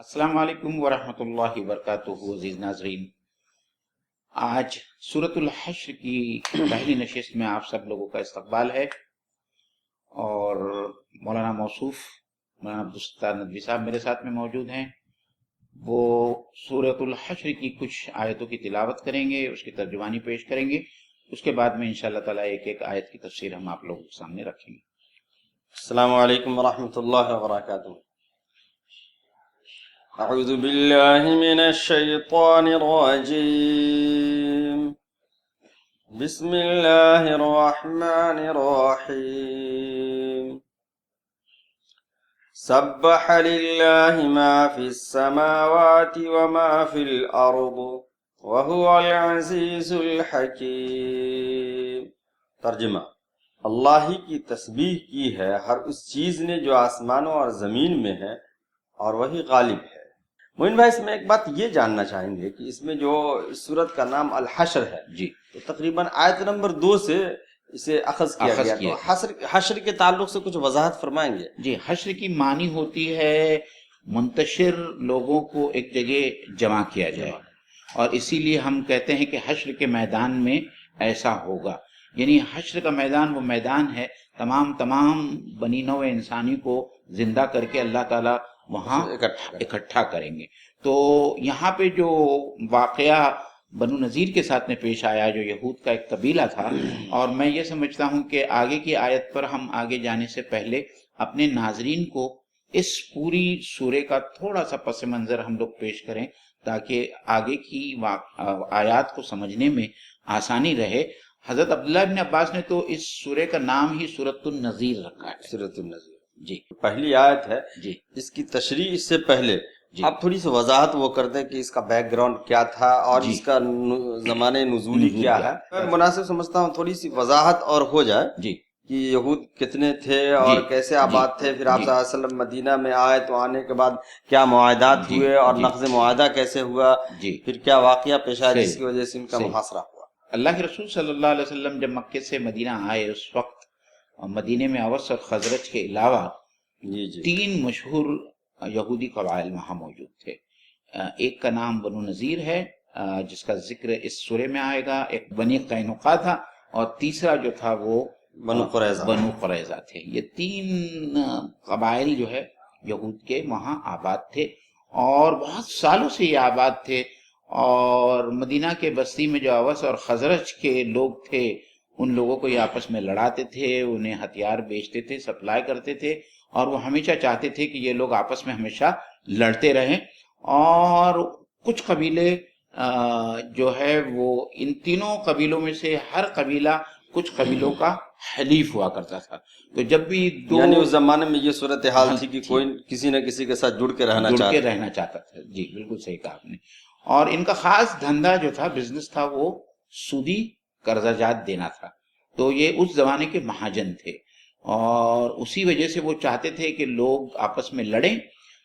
السلام علیکم ورحمۃ اللہ وبرکاتہ۔ عزیز ناظرین، آج سورۃ الحشر کی پہلی نشست میں آپ سب لوگوں کا استقبال ہے اور مولانا موصوف مولانا عبدالستار ندوی صاحب میرے ساتھ میں موجود ہیں۔ وہ سورۃ الحشر کی کچھ آیتوں کی تلاوت کریں گے، اس کی ترجمانی پیش کریں گے، اس کے بعد میں انشاءاللہ تعالیٰ ایک ایک آیت کی تفسیر ہم آپ لوگوں کے سامنے رکھیں گے۔ السلام علیکم ورحمۃ اللہ وبرکاتہ۔ اعوذ باللہ من الشیطان الرجیم، بسم اللہ الرحمن الرحیم۔ سبح للہ ما فی السماوات وما فی الارض وہو العزیز الحکیم۔ ترجمہ: اللہ ہی کی تسبیح کی ہے ہر اس چیز نے جو آسمانوں اور زمین میں ہے، اور وہی غالب ہے۔ معین بھائی، اس میں ایک بات یہ جاننا چاہیں گے کہ اس میں جو اس سورت کا نام الحشر ہے، جی، تو تقریباً آیت نمبر 2 سے اسے اخذ کیا گیا، تو حشر کے تعلق سے کچھ وضاحت فرمائیں گے؟ جی، حشر کی معنی ہوتی ہے منتشر لوگوں کو ایک جگہ جمع کیا جائے، اور اسی لیے ہم کہتے ہیں کہ حشر کے میدان میں ایسا ہوگا۔ یعنی حشر کا میدان وہ میدان ہے تمام بنی نوع انسانی کو زندہ کر کے اللہ تعالیٰ وہاں اکٹھا کریں گے۔ تو یہاں پہ جو واقعہ بنو نذیر کے ساتھ میں پیش آیا، جو یہود کا ایک قبیلہ تھا، اور میں یہ سمجھتا ہوں کہ آگے کی آیت پر ہم آگے جانے سے پہلے اپنے ناظرین کو اس پوری سورے کا تھوڑا سا پس منظر ہم لوگ پیش کریں تاکہ آگے کی آیات کو سمجھنے میں آسانی رہے۔ حضرت عبداللہ بن عباس نے تو اس سورے کا نام ہی سورۃ النذیر رکھا ہے۔ سورۃ النذیر جی، پہلی آیت ہے۔ جی، اس کی تشریح اس سے پہلے جی، آپ تھوڑی سی وضاحت وہ کر دیں کہ اس کا بیک گراؤنڈ کیا تھا اور جی، اس کا زمانے نزولی کیا ہے۔ میں مناسب سمجھتا ہوں تھوڑی سی وضاحت اور ہو جائے جی، کہ یہود کتنے تھے اور کیسے آباد تھے، پھر آپ جی، صلی اللہ علیہ وسلم مدینہ میں آئے تو آنے کے بعد کیا معاہدات جی، ہوئے اور جی، نقض معاہدہ کیسے ہوا، جی، پھر کیا واقعہ پیش آیا جس صحیح، کی وجہ سے ان کا صحیح۔ محاصرہ ہوا۔ اللہ کے رسول صلی اللہ علیہ وسلم جب مکے سے مدینہ آئے، اس وقت مدینے میں اوس اور خزرج کے علاوہ جی جی 3 مشہور یہودی قبائل وہاں موجود تھے۔ ایک کا نام بنو نذیر ہے، جس کا ذکر اس سورے میں آئے گا، ایک بنی قینقاع تھا، اور تیسرا جو تھا وہ بنو قریظہ تھے۔ یہ 3 قبائل جو ہے یہود کے وہاں آباد تھے، اور بہت سالوں سے یہ آباد تھے، اور مدینہ کے بستی میں جو اوس اور خزرج کے لوگ تھے ان لوگوں کو یہ آپس میں لڑاتے تھے، انہیں ہتھیار بیچتے تھے، سپلائی کرتے تھے، اور وہ ہمیشہ چاہتے تھے کہ یہ لوگ آپس میں ہمیشہ لڑتے رہیں۔ اور کچھ قبیلے جو ہے وہ ان تینوں قبیلوں میں سے ہر قبیلہ کچھ قبیلوں کا حلیف ہوا کرتا تھا۔ تو جب بھی یعنی اس زمانے میں یہ صورتحال تھی کہ کوئی کسی نہ کسی کے ساتھ جڑ کے رہنا چاہتا تھا۔ جی، بالکل صحیح کہا آپ نے۔ اور ان کا خاص دھندا جو تھا، بزنس تھا، وہ سودی قرضہ جات دینا تھا۔ تو یہ اس زمانے کے مہاجن تھے، اور اسی وجہ سے وہ چاہتے تھے کہ لوگ آپس میں لڑیں،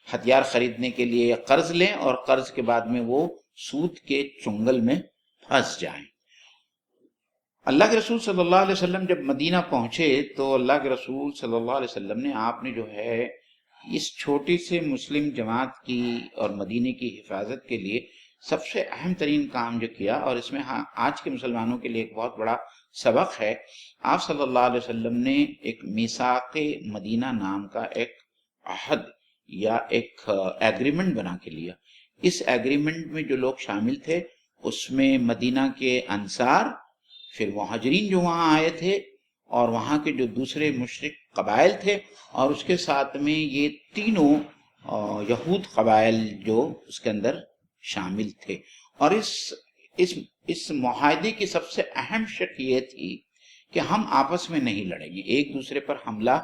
ہتھیار خریدنے کے لیے قرض لیں، اور قرض کے بعد میں وہ سود کے چنگل میں پھنس جائیں۔ اللہ کے رسول صلی اللہ علیہ وسلم جب مدینہ پہنچے تو اللہ کے رسول صلی اللہ علیہ وسلم نے آپ نے جو ہے اس چھوٹی سے مسلم جماعت کی اور مدینے کی حفاظت کے لیے سب سے اہم ترین کام جو کیا، اور اس میں آج کے مسلمانوں کے لیے ایک بہت بڑا سبق ہے، آپ صلی اللہ علیہ وسلم نے ایک میثاق مدینہ نام کا ایک عہد یا ایک ایگریمنٹ بنا کے لیا۔ اس ایگریمنٹ میں جو لوگ شامل تھے اس میں مدینہ کے انصار، پھر مہاجرین جو وہاں آئے تھے، اور وہاں کے جو دوسرے مشرک قبائل تھے، اور اس کے ساتھ میں یہ تینوں یہود قبائل جو اس کے اندر شامل تھے۔ اور اس معاہدے کی سب سے اہم شرط یہ تھی کہ ہم آپس میں نہیں لڑیں گے، ایک دوسرے پر حملہ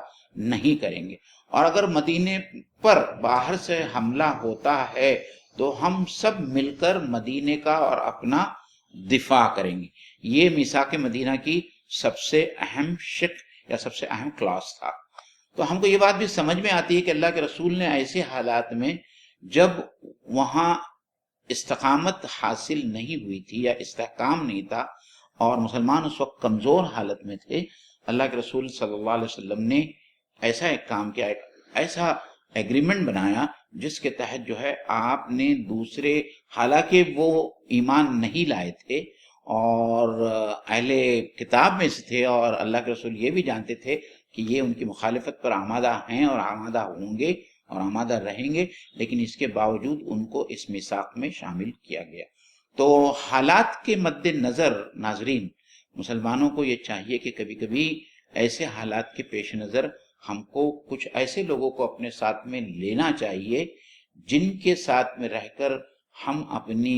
نہیں کریں گے، اور اگر مدینے پر باہر سے حملہ ہوتا ہے تو ہم سب مل کر مدینے کا اور اپنا دفاع کریں گے۔ یہ میثاق مدینہ کی سب سے اہم شرط یا سب سے اہم کلاس تھا۔ تو ہم کو یہ بات بھی سمجھ میں آتی ہے کہ اللہ کے رسول نے ایسے حالات میں جب وہاں استقامت حاصل نہیں ہوئی تھی یا استحکام نہیں تھا اور مسلمان اس وقت کمزور حالت میں تھے، اللہ کے رسول صلی اللہ علیہ وسلم نے ایسا ایک کام کیا، ایک ایسا ایگریمنٹ بنایا جس کے تحت جو ہے آپ نے دوسرے، حالانکہ وہ ایمان نہیں لائے تھے اور اہل کتاب میں سے تھے، اور اللہ کے رسول یہ بھی جانتے تھے کہ یہ ان کی مخالفت پر آمادہ ہیں اور آمادہ ہوں گے اور آمادہ رہیں گے، لیکن اس کے باوجود ان کو اس میثاق میں شامل کیا گیا۔ تو حالات کے مد نظر ناظرین، مسلمانوں کو یہ چاہیے کہ کبھی کبھی ایسے حالات کے پیش نظر ہم کو کچھ ایسے لوگوں کو اپنے ساتھ میں لینا چاہیے جن کے ساتھ میں رہ کر ہم اپنی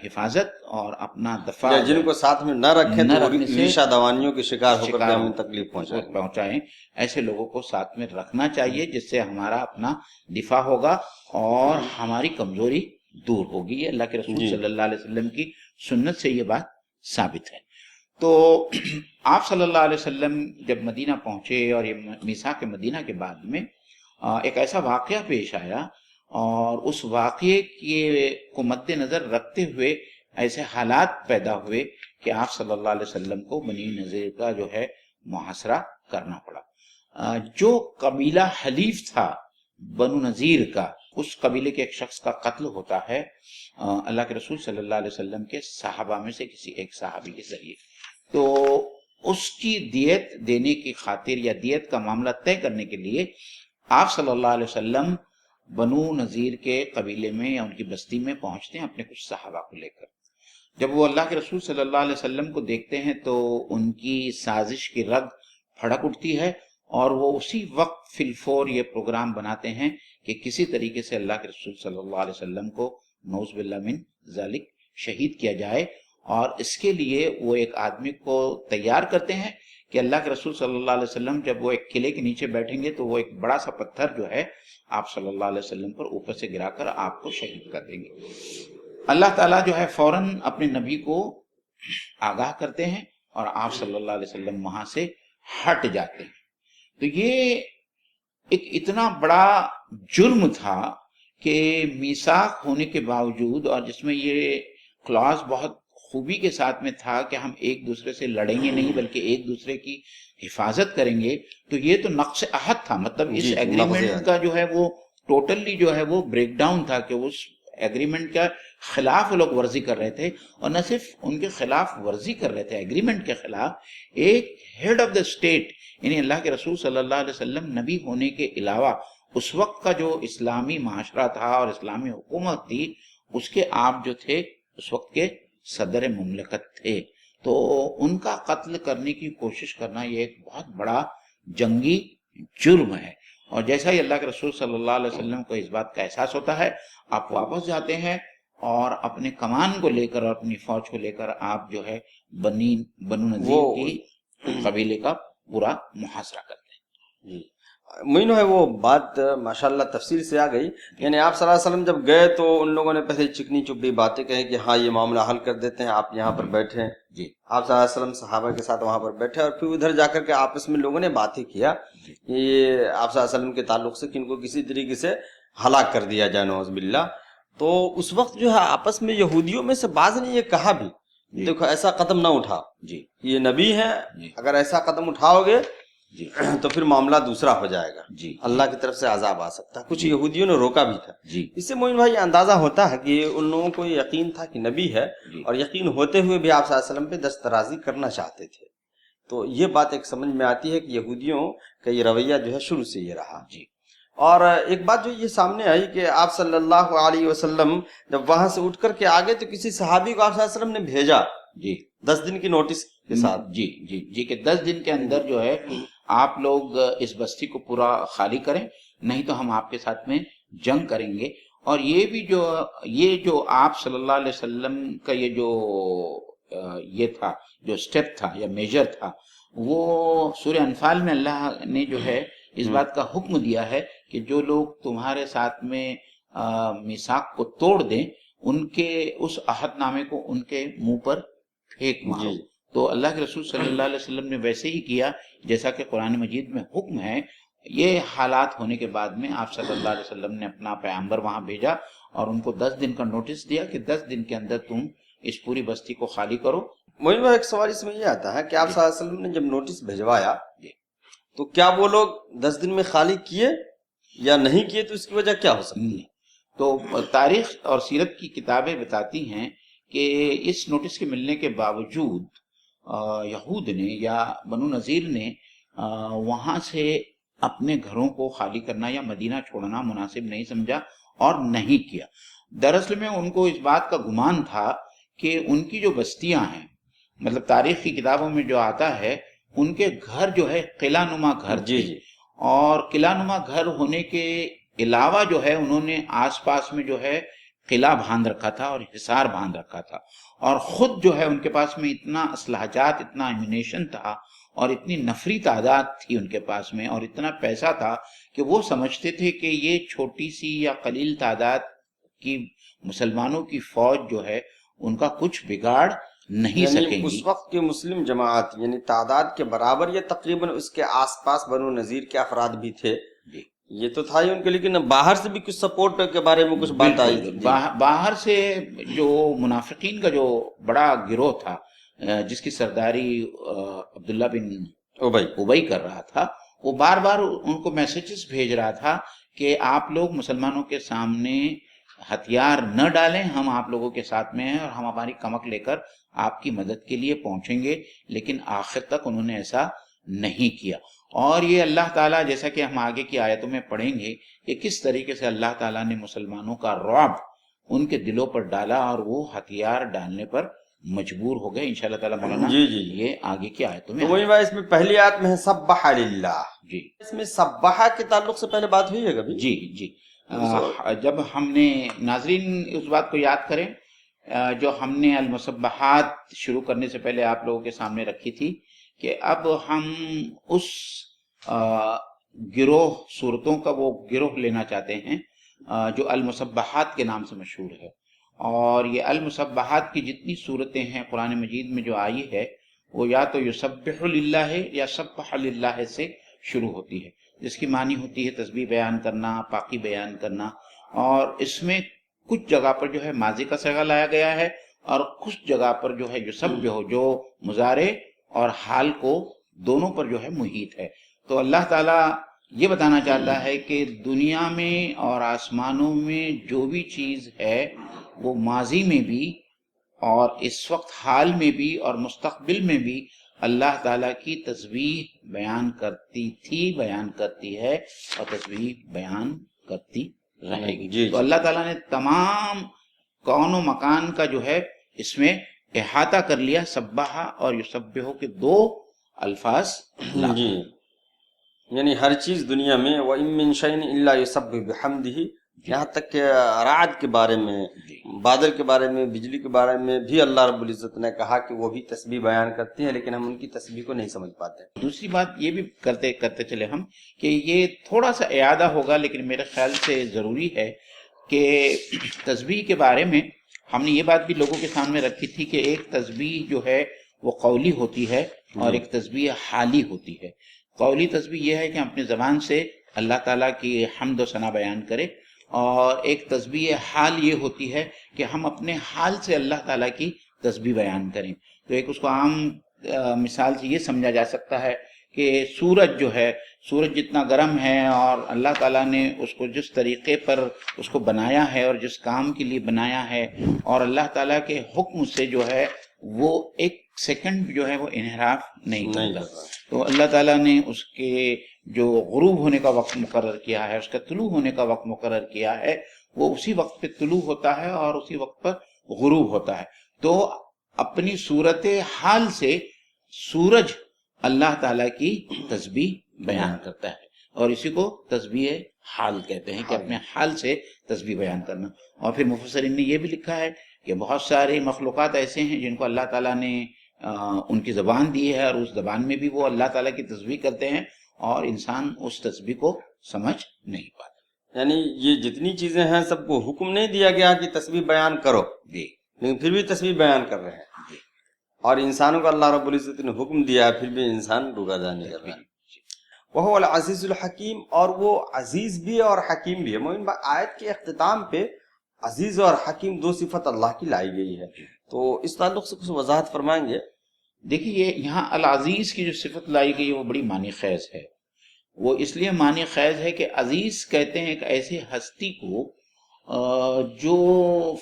حفاظت اور اپنا دفاع یا جن کو ساتھ میں نہ رکھیں نہ تو رکھنے سے ریشہ دوانیوں کے شکار ہو کر شکار بھی ہمیں تکلیف پہنچائیں، ایسے لوگوں کو ساتھ میں رکھنا چاہیے جس سے ہمارا اپنا دفاع ہوگا اور ہماری کمزوری دور ہوگی۔ یہ اللہ کے رسول صلی اللہ علیہ وسلم کی سنت سے یہ بات ثابت ہے۔ تو آپ صلی اللہ علیہ وسلم جب مدینہ پہنچے اور یہ میثاق مدینہ کے بعد میں ایک ایسا واقعہ پیش آیا، اور اس واقعے کو مد نظر رکھتے ہوئے ایسے حالات پیدا ہوئے کہ آپ صلی اللہ علیہ وسلم کو بنی نذیر کا جو ہے محاصرہ کرنا پڑا۔ جو قبیلہ حلیف تھا بنو نذیر کا، اس قبیلے کے ایک شخص کا قتل ہوتا ہے اللہ کے رسول صلی اللہ علیہ وسلم کے صحابہ میں سے کسی ایک صحابی کے ذریعے۔ تو اس کی دیت دینے کی خاطر یا دیت کا معاملہ طے کرنے کے لیے آپ صلی اللہ علیہ وسلم بنو نذیر کے قبیلے میں یا ان کی بستی میں پہنچتے ہیں اپنے کچھ صحابہ کو لے کر۔ جب وہ اللہ کے رسول صلی اللہ علیہ وسلم کو دیکھتے ہیں تو ان کی سازش کی رگ پھڑک اٹھتی ہے، اور وہ اسی وقت فی الفور یہ پروگرام بناتے ہیں کہ کسی طریقے سے اللہ کے رسول صلی اللہ علیہ وسلم کو نعوذ باللہ من ذالک شہید کیا جائے، اور اس کے لیے وہ ایک آدمی کو تیار کرتے ہیں کہ اللہ کے رسول صلی اللہ علیہ وسلم جب وہ ایک قلعے کے نیچے بیٹھیں گے تو وہ ایک بڑا سا پتھر جو ہے آپ صلی اللہ علیہ وسلم پر اوپر سے گرا کر آپ کو شہید کر دیں گے۔ اللہ تعالیٰ جو ہے فوراً اپنے نبی کو آگاہ کرتے ہیں اور آپ صلی اللہ علیہ وسلم وہاں سے ہٹ جاتے ہیں۔ تو یہ ایک اتنا بڑا جرم تھا کہ میثاق ہونے کے باوجود، اور جس میں یہ کلاس بہت خوبی کے ساتھ میں تھا کہ ہم ایک دوسرے سے لڑیں گے نہیں بلکہ ایک دوسرے کی حفاظت کریں گے، تو یہ تو نقص عہد تھا، مطلب اس ایگریمنٹ کا جو ہے وہ ٹوٹلی جو ہے وہ بریک ڈاؤن تھا کہ اس ایگریمنٹ کا خلاف لوگ ورزی کر رہے تھے، اور نہ صرف ان کے خلاف ورزی کر رہے تھے ایگریمنٹ کے خلاف، ایک ہیڈ آف دا اسٹیٹ یعنی اللہ کے رسول صلی اللہ علیہ وسلم نبی ہونے کے علاوہ اس وقت کا جو اسلامی معاشرہ تھا اور اسلامی حکومت تھی، اس کے آپ جو تھے اس وقت کے صدر مملکت تھے، تو ان کا قتل کرنے کی کوشش کرنا یہ ایک بہت بڑا جنگی جرم ہے۔ اور جیسا ہی اللہ کے رسول صلی اللہ علیہ وسلم کو اس بات کا احساس ہوتا ہے، آپ واپس جاتے ہیں اور اپنے کمان کو لے کر اور اپنی فوج کو لے کر آپ جو ہے بنو نذیر کی قبیلے کا پورا محاصرہ کرتے ہیں۔ مینو ہے وہ بات ماشاءاللہ تفصیل سے آ گئی، یعنی آپ صلی اللہ علیہ وسلم جب گئے تو ان لوگوں نے پہلے چکنی چپڑی باتیں کہیں کہ ہاں یہ معاملہ حل کر دیتے ہیں، آپ یہاں پر بیٹھیں۔ جی، آپ صلی اللہ علیہ وسلم صحابہ کے ساتھ وہاں پر بیٹھے، اور پھر ادھر جا کر کے آپس میں لوگوں نے باتیں کیا کہ یہ آپ صلی اللہ علیہ وسلم کے تعلق سے کہ ان کو کسی طریقے سے ہلاک کر دیا جائے نعوذ باللہ۔ تو اس وقت جو ہے آپس میں یہودیوں میں سے بعض نے یہ کہا بھی دیکھو ایسا قدم نہ اٹھا، جی، یہ نبی ہیں، جی، اگر ایسا قدم اٹھاؤ گے جی، تو پھر معاملہ دوسرا ہو جائے گا، جی، اللہ کی طرف سے عذاب آ سکتا ہے۔ کچھ یہودیوں نے روکا بھی تھا۔ جی، اس سے مومن بھائی اندازہ ہوتا ہے کہ ان لوگوں کو یقین تھا کہ نبی ہے، اور یقین ہوتے ہوئے بھی آپ صلی اللہ علیہ وسلم پہ دسترازی کرنا چاہتے تھے۔ تو یہ بات ایک سمجھ میں آتی ہے کہ یہودیوں کا یہ رویہ جو ہے شروع سے یہ رہا۔ جی، اور ایک بات جو یہ سامنے آئی کہ آپ صلی اللہ علیہ وسلم جب وہاں سے اٹھ کر کے آگے تو کسی صحابی کو آپ صلی اللہ علیہ وسلم نے بھیجا جی، 10 دن کی نوٹس کے ساتھ۔ جی، جی، جی، کہ 10 دن کے اندر جو ہے آپ لوگ اس بستی کو پورا خالی کریں، نہیں تو ہم آپ کے ساتھ میں جنگ کریں گے۔ اور یہ جو آپ صلی اللہ علیہ وسلم کا یہ تھا جو سٹیپ تھا یا میجر تھا، وہ سورہ انفال میں اللہ نے جو ہے اس بات کا حکم دیا ہے کہ جو لوگ تمہارے ساتھ میں میثاق کو توڑ دیں ان کے اس عہد نامے کو ان کے منہ پر پھینک مارو۔ تو اللہ کے رسول صلی اللہ علیہ وسلم نے ویسے ہی کیا جیسا کہ قرآن مجید میں حکم ہے۔ یہ حالات ہونے کے بعد میں آپ صلی اللہ علیہ وسلم نے اپنا پیغمبر وہاں بھیجا اور ان کو 10 دن کا نوٹس دیا کہ 10 دن کے اندر تم اس پوری بستی کو خالی کرو۔ مومن بھائی ایک سوال اس میں یہ آتا ہے کہ آپ صلی اللہ علیہ وسلم نے جب نوٹس بھجوایا تو کیا وہ لوگ 10 دن میں خالی کیے؟ یا نہیں کیے تو اس کی وجہ کیا ہو سکتی ہے؟ تو تاریخ اور سیرت کی کتابیں بتاتی ہیں کہ اس نوٹس کے ملنے کے باوجود یہود نے یا بنو نذیر نے وہاں سے اپنے گھروں کو خالی کرنا یا مدینہ چھوڑنا مناسب نہیں سمجھا اور نہیں کیا. دراصل میں ان کو اس بات کا گمان تھا کہ ان کی جو بستیاں ہیں، مطلب تاریخ کی کتابوں میں جو آتا ہے، ان کے گھر جو ہے قلعہ نما گھر تھے، اور قلعہ نما گھر ہونے کے علاوہ جو ہے انہوں نے آس پاس میں جو ہے قلعہ باندھ رکھا تھا اور حصار باندھ رکھا تھا، اور خود جو ہے ان کے پاس میں اتنا اسلحہ جات، اتنا ایمونیشن تھا اور اتنی نفری تعداد تھی ان کے پاس میں، اور اتنا پیسہ تھا کہ وہ سمجھتے تھے کہ یہ چھوٹی سی یا قلیل تعداد کی مسلمانوں کی فوج جو ہے ان کا کچھ بگاڑ نہیں سکیں گی. اس وقت کے مسلم جماعت یعنی تعداد کے برابر یا تقریباً اس کے آس پاس بنو نذیر کے افراد بھی تھے، یہ تو تھا ہی ان کے، لیکن باہر سے بھی کچھ سپورٹ کے بارے میں کچھ بات آئی تھی. باہر سے جو منافقین کا جو بڑا گروہ تھا جس کی سرداری عبداللہ بن ابی کر رہا تھا، وہ بار بار ان کو میسیجز بھیج رہا تھا کہ آپ لوگ مسلمانوں کے سامنے ہتھیار نہ ڈالیں، ہم آپ لوگوں کے ساتھ میں ہیں اور ہم ہماری کمک لے کر آپ کی مدد کے لیے پہنچیں گے، لیکن آخر تک انہوں نے ایسا نہیں کیا. اور یہ اللہ تعالیٰ، جیسا کہ ہم آگے کی آیتوں میں پڑھیں گے کہ کس طریقے سے اللہ تعالیٰ نے مسلمانوں کا رعب ان کے دلوں پر ڈالا اور وہ ہتھیار ڈالنے پر مجبور ہو گئے. انشاءاللہ تعالیٰ مولانا یہ آگے کی آیتوں میں اس میں پہلی آیت میں ہے سبح للہ. جی، اس میں سبحہ کے تعلق سے پہلے بات ہوئی ہے کبھی؟ جی جب ہم نے، ناظرین اس بات کو یاد کریں جو ہم نے المسبحات شروع کرنے سے پہلے آپ لوگوں کے سامنے رکھی تھی، کہ اب ہم اس گروہ صورتوں کا وہ گروہ لینا چاہتے ہیں جو المسبحات کے نام سے مشہور ہے. اور یہ المسبحات کی جتنی صورتیں ہیں قرآن مجید میں جو آئی ہے، وہ یا تو یسبح للہ یا سبح للہ سے شروع ہوتی ہے، جس کی معنی ہوتی ہے تسبیح بیان کرنا، پاکی بیان کرنا. اور اس میں کچھ جگہ پر جو ہے ماضی کا صیغہ لایا گیا ہے، اور کچھ جگہ پر جو ہے یسبح جو مضارع اور حال کو دونوں پر جو ہے محیط ہے. تو اللہ تعالیٰ یہ بتانا چاہتا ہے کہ دنیا میں اور آسمانوں میں جو بھی چیز ہے وہ ماضی میں بھی اور اس وقت حال میں بھی اور مستقبل میں بھی اللہ تعالیٰ کی تسبیح بیان کرتی تھی، بیان کرتی ہے اور تسبیح بیان کرتی رہے گی. تو اللہ تعالیٰ نے تمام کون و مکان کا جو ہے اس میں احاطہ کر لیا. سبحہ اور یسبحو کے دو الفاظ جی، یعنی ہر چیز دنیا میں وَإِن مِّن شَيْءٍ إِلَّا يُسَبِّحُ بِحَمْدِهِ، یہاں تک کہ رعد کے بارے میں، بادل کے بارے میں، بجلی کے بارے میں بھی اللہ رب العزت نے کہا کہ وہ بھی تسبیح بیان کرتی ہیں، لیکن ہم ان کی تسبیح کو نہیں سمجھ پاتے. دوسری بات یہ بھی کرتے چلے ہم کہ یہ تھوڑا سا اعادہ ہوگا، لیکن میرے خیال سے ضروری ہے کہ تسبیح کے بارے میں ہم نے یہ بات بھی لوگوں کے سامنے رکھی تھی کہ ایک تسبیح جو ہے وہ قولی ہوتی ہے اور ایک تسبیح حالی ہوتی ہے. قولی تسبیح یہ ہے کہ ہم اپنے زبان سے اللہ تعالیٰ کی حمد و ثنا بیان کریں، اور ایک تسبیح حال یہ ہوتی ہے کہ ہم اپنے حال سے اللہ تعالیٰ کی تسبیح بیان کریں. تو ایک اس کو عام مثال سے یہ سمجھا جا سکتا ہے کہ سورج جو ہے، سورج جتنا گرم ہے اور اللہ تعالیٰ نے اس کو جس طریقے پر اس کو بنایا ہے اور جس کام کے لیے بنایا ہے، اور اللہ تعالیٰ کے حکم سے جو ہے وہ ایک سیکنڈ جو ہے وہ انحراف نہیں کرتا. تو اللہ تعالیٰ نے اس کے جو غروب ہونے کا وقت مقرر کیا ہے، اس کا طلوع ہونے کا وقت مقرر کیا ہے، وہ اسی وقت پہ طلوع ہوتا ہے اور اسی وقت پر غروب ہوتا ہے. تو اپنی صورت حال سے سورج اللہ تعالیٰ کی تسبیح بیان کرتا ہے، اور اسی کو تسبیح حال کہتے ہیں کہ اپنے حال سے تسبیح بیان کرنا. اور پھر مفسرین نے یہ بھی لکھا ہے کہ بہت سارے مخلوقات ایسے ہیں جن کو اللہ تعالیٰ نے ان کی زبان دی ہے، اور اس زبان میں بھی وہ اللہ تعالیٰ کی تسبیح کرتے ہیں، اور انسان اس تسبیح کو سمجھ نہیں پاتا. یعنی یہ جتنی چیزیں ہیں سب کو حکم نہیں دیا گیا کہ تسبیح بیان کرو، جی، لیکن پھر بھی تسبیح بیان کر رہے ہیں. اور انسانوں کو اللہ رب العزت نے حکم دیا ہے، پھر بھی انسان روگردان نہیں کر رہا ہے. وہ العزیز الحکیم، اور وہ عزیز بھی ہے اور حکیم بھی ہے. مومن بھائی، آیت کے اختتام پہ عزیز اور حکیم دو صفت اللہ کی لائی گئی ہے، تو اس تعلق سے کچھ وضاحت فرمائیں گے؟ دیکھیے، یہاں العزیز کی جو صفت لائی گئی ہے وہ بڑی معنی خیز ہے. وہ اس لیے معنی خیز ہے کہ عزیز کہتے ہیں ایک ایسی ہستی کو جو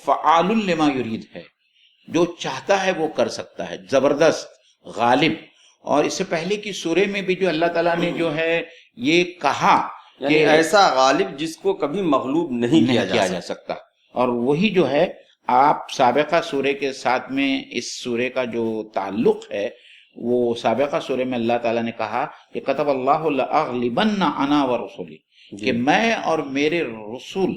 فعال لما یرید ہے، جو چاہتا ہے وہ کر سکتا ہے، زبردست، غالب. اور اس سے پہلے کی سورے میں بھی جو اللہ تعالیٰ نے جو ہے یہ کہا یعنی کہ ایسا غالب جس کو کبھی مغلوب نہیں کیا جا سکتا. اور وہی جو ہے آپ سابقہ سورے کے ساتھ میں اس سورے کا جو تعلق ہے، وہ سابقہ سورے میں اللہ تعالیٰ نے کہا کہ کتب اللہ لأغلبن انا ورسلی، کہ میں اور میرے رسول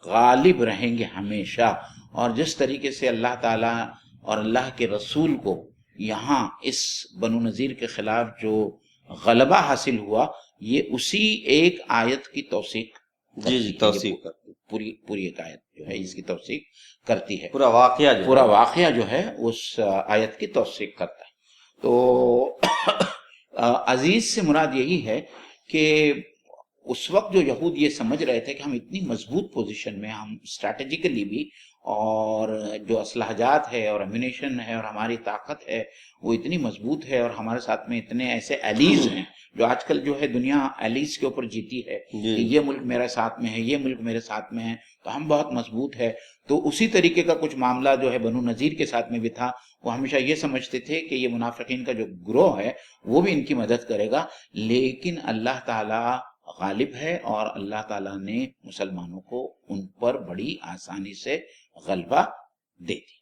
غالب رہیں گے ہمیشہ. اور جس طریقے سے اللہ تعالیٰ اور اللہ کے رسول کو یہاں اس بنو نذیر کے خلاف جو غلبہ حاصل ہوا، یہ اسی ایک آیت کی توثیق، توثیق پوری ایک آیت جو ہے اس کی توثیق کرتی ہے، پورا واقعہ جو ہے اس آیت کی توثیق کرتا ہے. تو عزیز سے مراد یہی ہے کہ اس وقت جو یہود یہ سمجھ رہے تھے کہ ہم اتنی مضبوط پوزیشن میں، ہم اسٹریٹجیکلی بھی، اور جو اسلحہ جات ہے اور امونیشن ہے اور ہماری طاقت ہے وہ اتنی مضبوط ہے، اور ہمارے ساتھ میں اتنے ایسے ایلیز ہیں، جو آج کل جو ہے دنیا ایلیز کے اوپر جیتی ہے کہ یہ ملک میرے ساتھ میں ہے، یہ ملک میرے ساتھ میں ہے، تو ہم بہت مضبوط ہے. تو اسی طریقے کا کچھ معاملہ جو ہے بنو نذیر کے ساتھ میں بھی تھا. وہ ہمیشہ یہ سمجھتے تھے کہ یہ منافقین کا جو گروہ ہے وہ بھی ان کی مدد کرے گا، لیکن اللہ تعالیٰ غالب ہے اور اللہ تعالیٰ نے مسلمانوں کو ان پر بڑی آسانی سے غلبہ دے دی.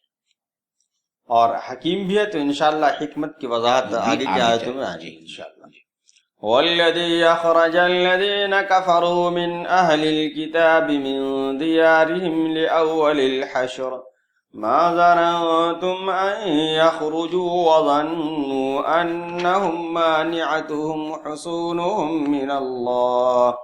اور حکیم بھی ہے، تو انشاءاللہ حکمت کی وضاحت آگے کی آیتوں میں آئے گی انشاءاللہ. والذی اخرج الذین کفروا من اہل الكتاب من دیارہم لأول الحشر ما ظننتم ان يخرجوا وظنوا انهم مانعتهم حصونهم من الله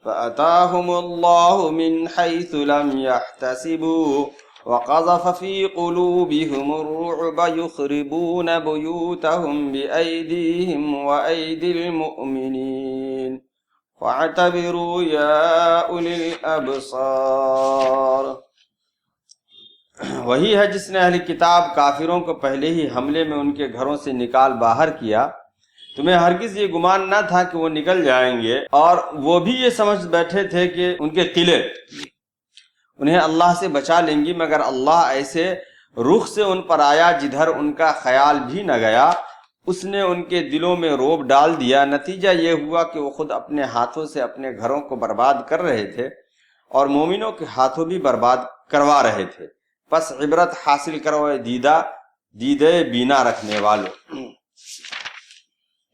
فأتاهم الله من حيث لم يحتسبوا وقذف في قلوبهم الرعب يخربون بيوتهم بأيديهم وأيدي المؤمنين فاعتبروا يا أولي الأبصار. وہی ہے جس نے اہل کتاب کافروں کو پہلے ہی حملے میں ان کے گھروں سے نکال باہر کیا. تمہیں ہرگز یہ گمان نہ تھا کہ وہ نکل جائیں گے، اور وہ بھی یہ سمجھ بیٹھے تھے کہ ان کے قلعے انہیں اللہ سے بچا لیں گی، مگر اللہ ایسے رخ سے ان پر آیا جدھر ان کا خیال بھی نہ گیا. اس نے ان کے دلوں میں رعب ڈال دیا. نتیجہ یہ ہوا کہ وہ خود اپنے ہاتھوں سے اپنے گھروں کو برباد کر رہے تھے اور مومنوں کے ہاتھوں بھی برباد کروا رہے تھے. پس عبرت حاصل کرو اے دیدے بینا رکھنے والوں.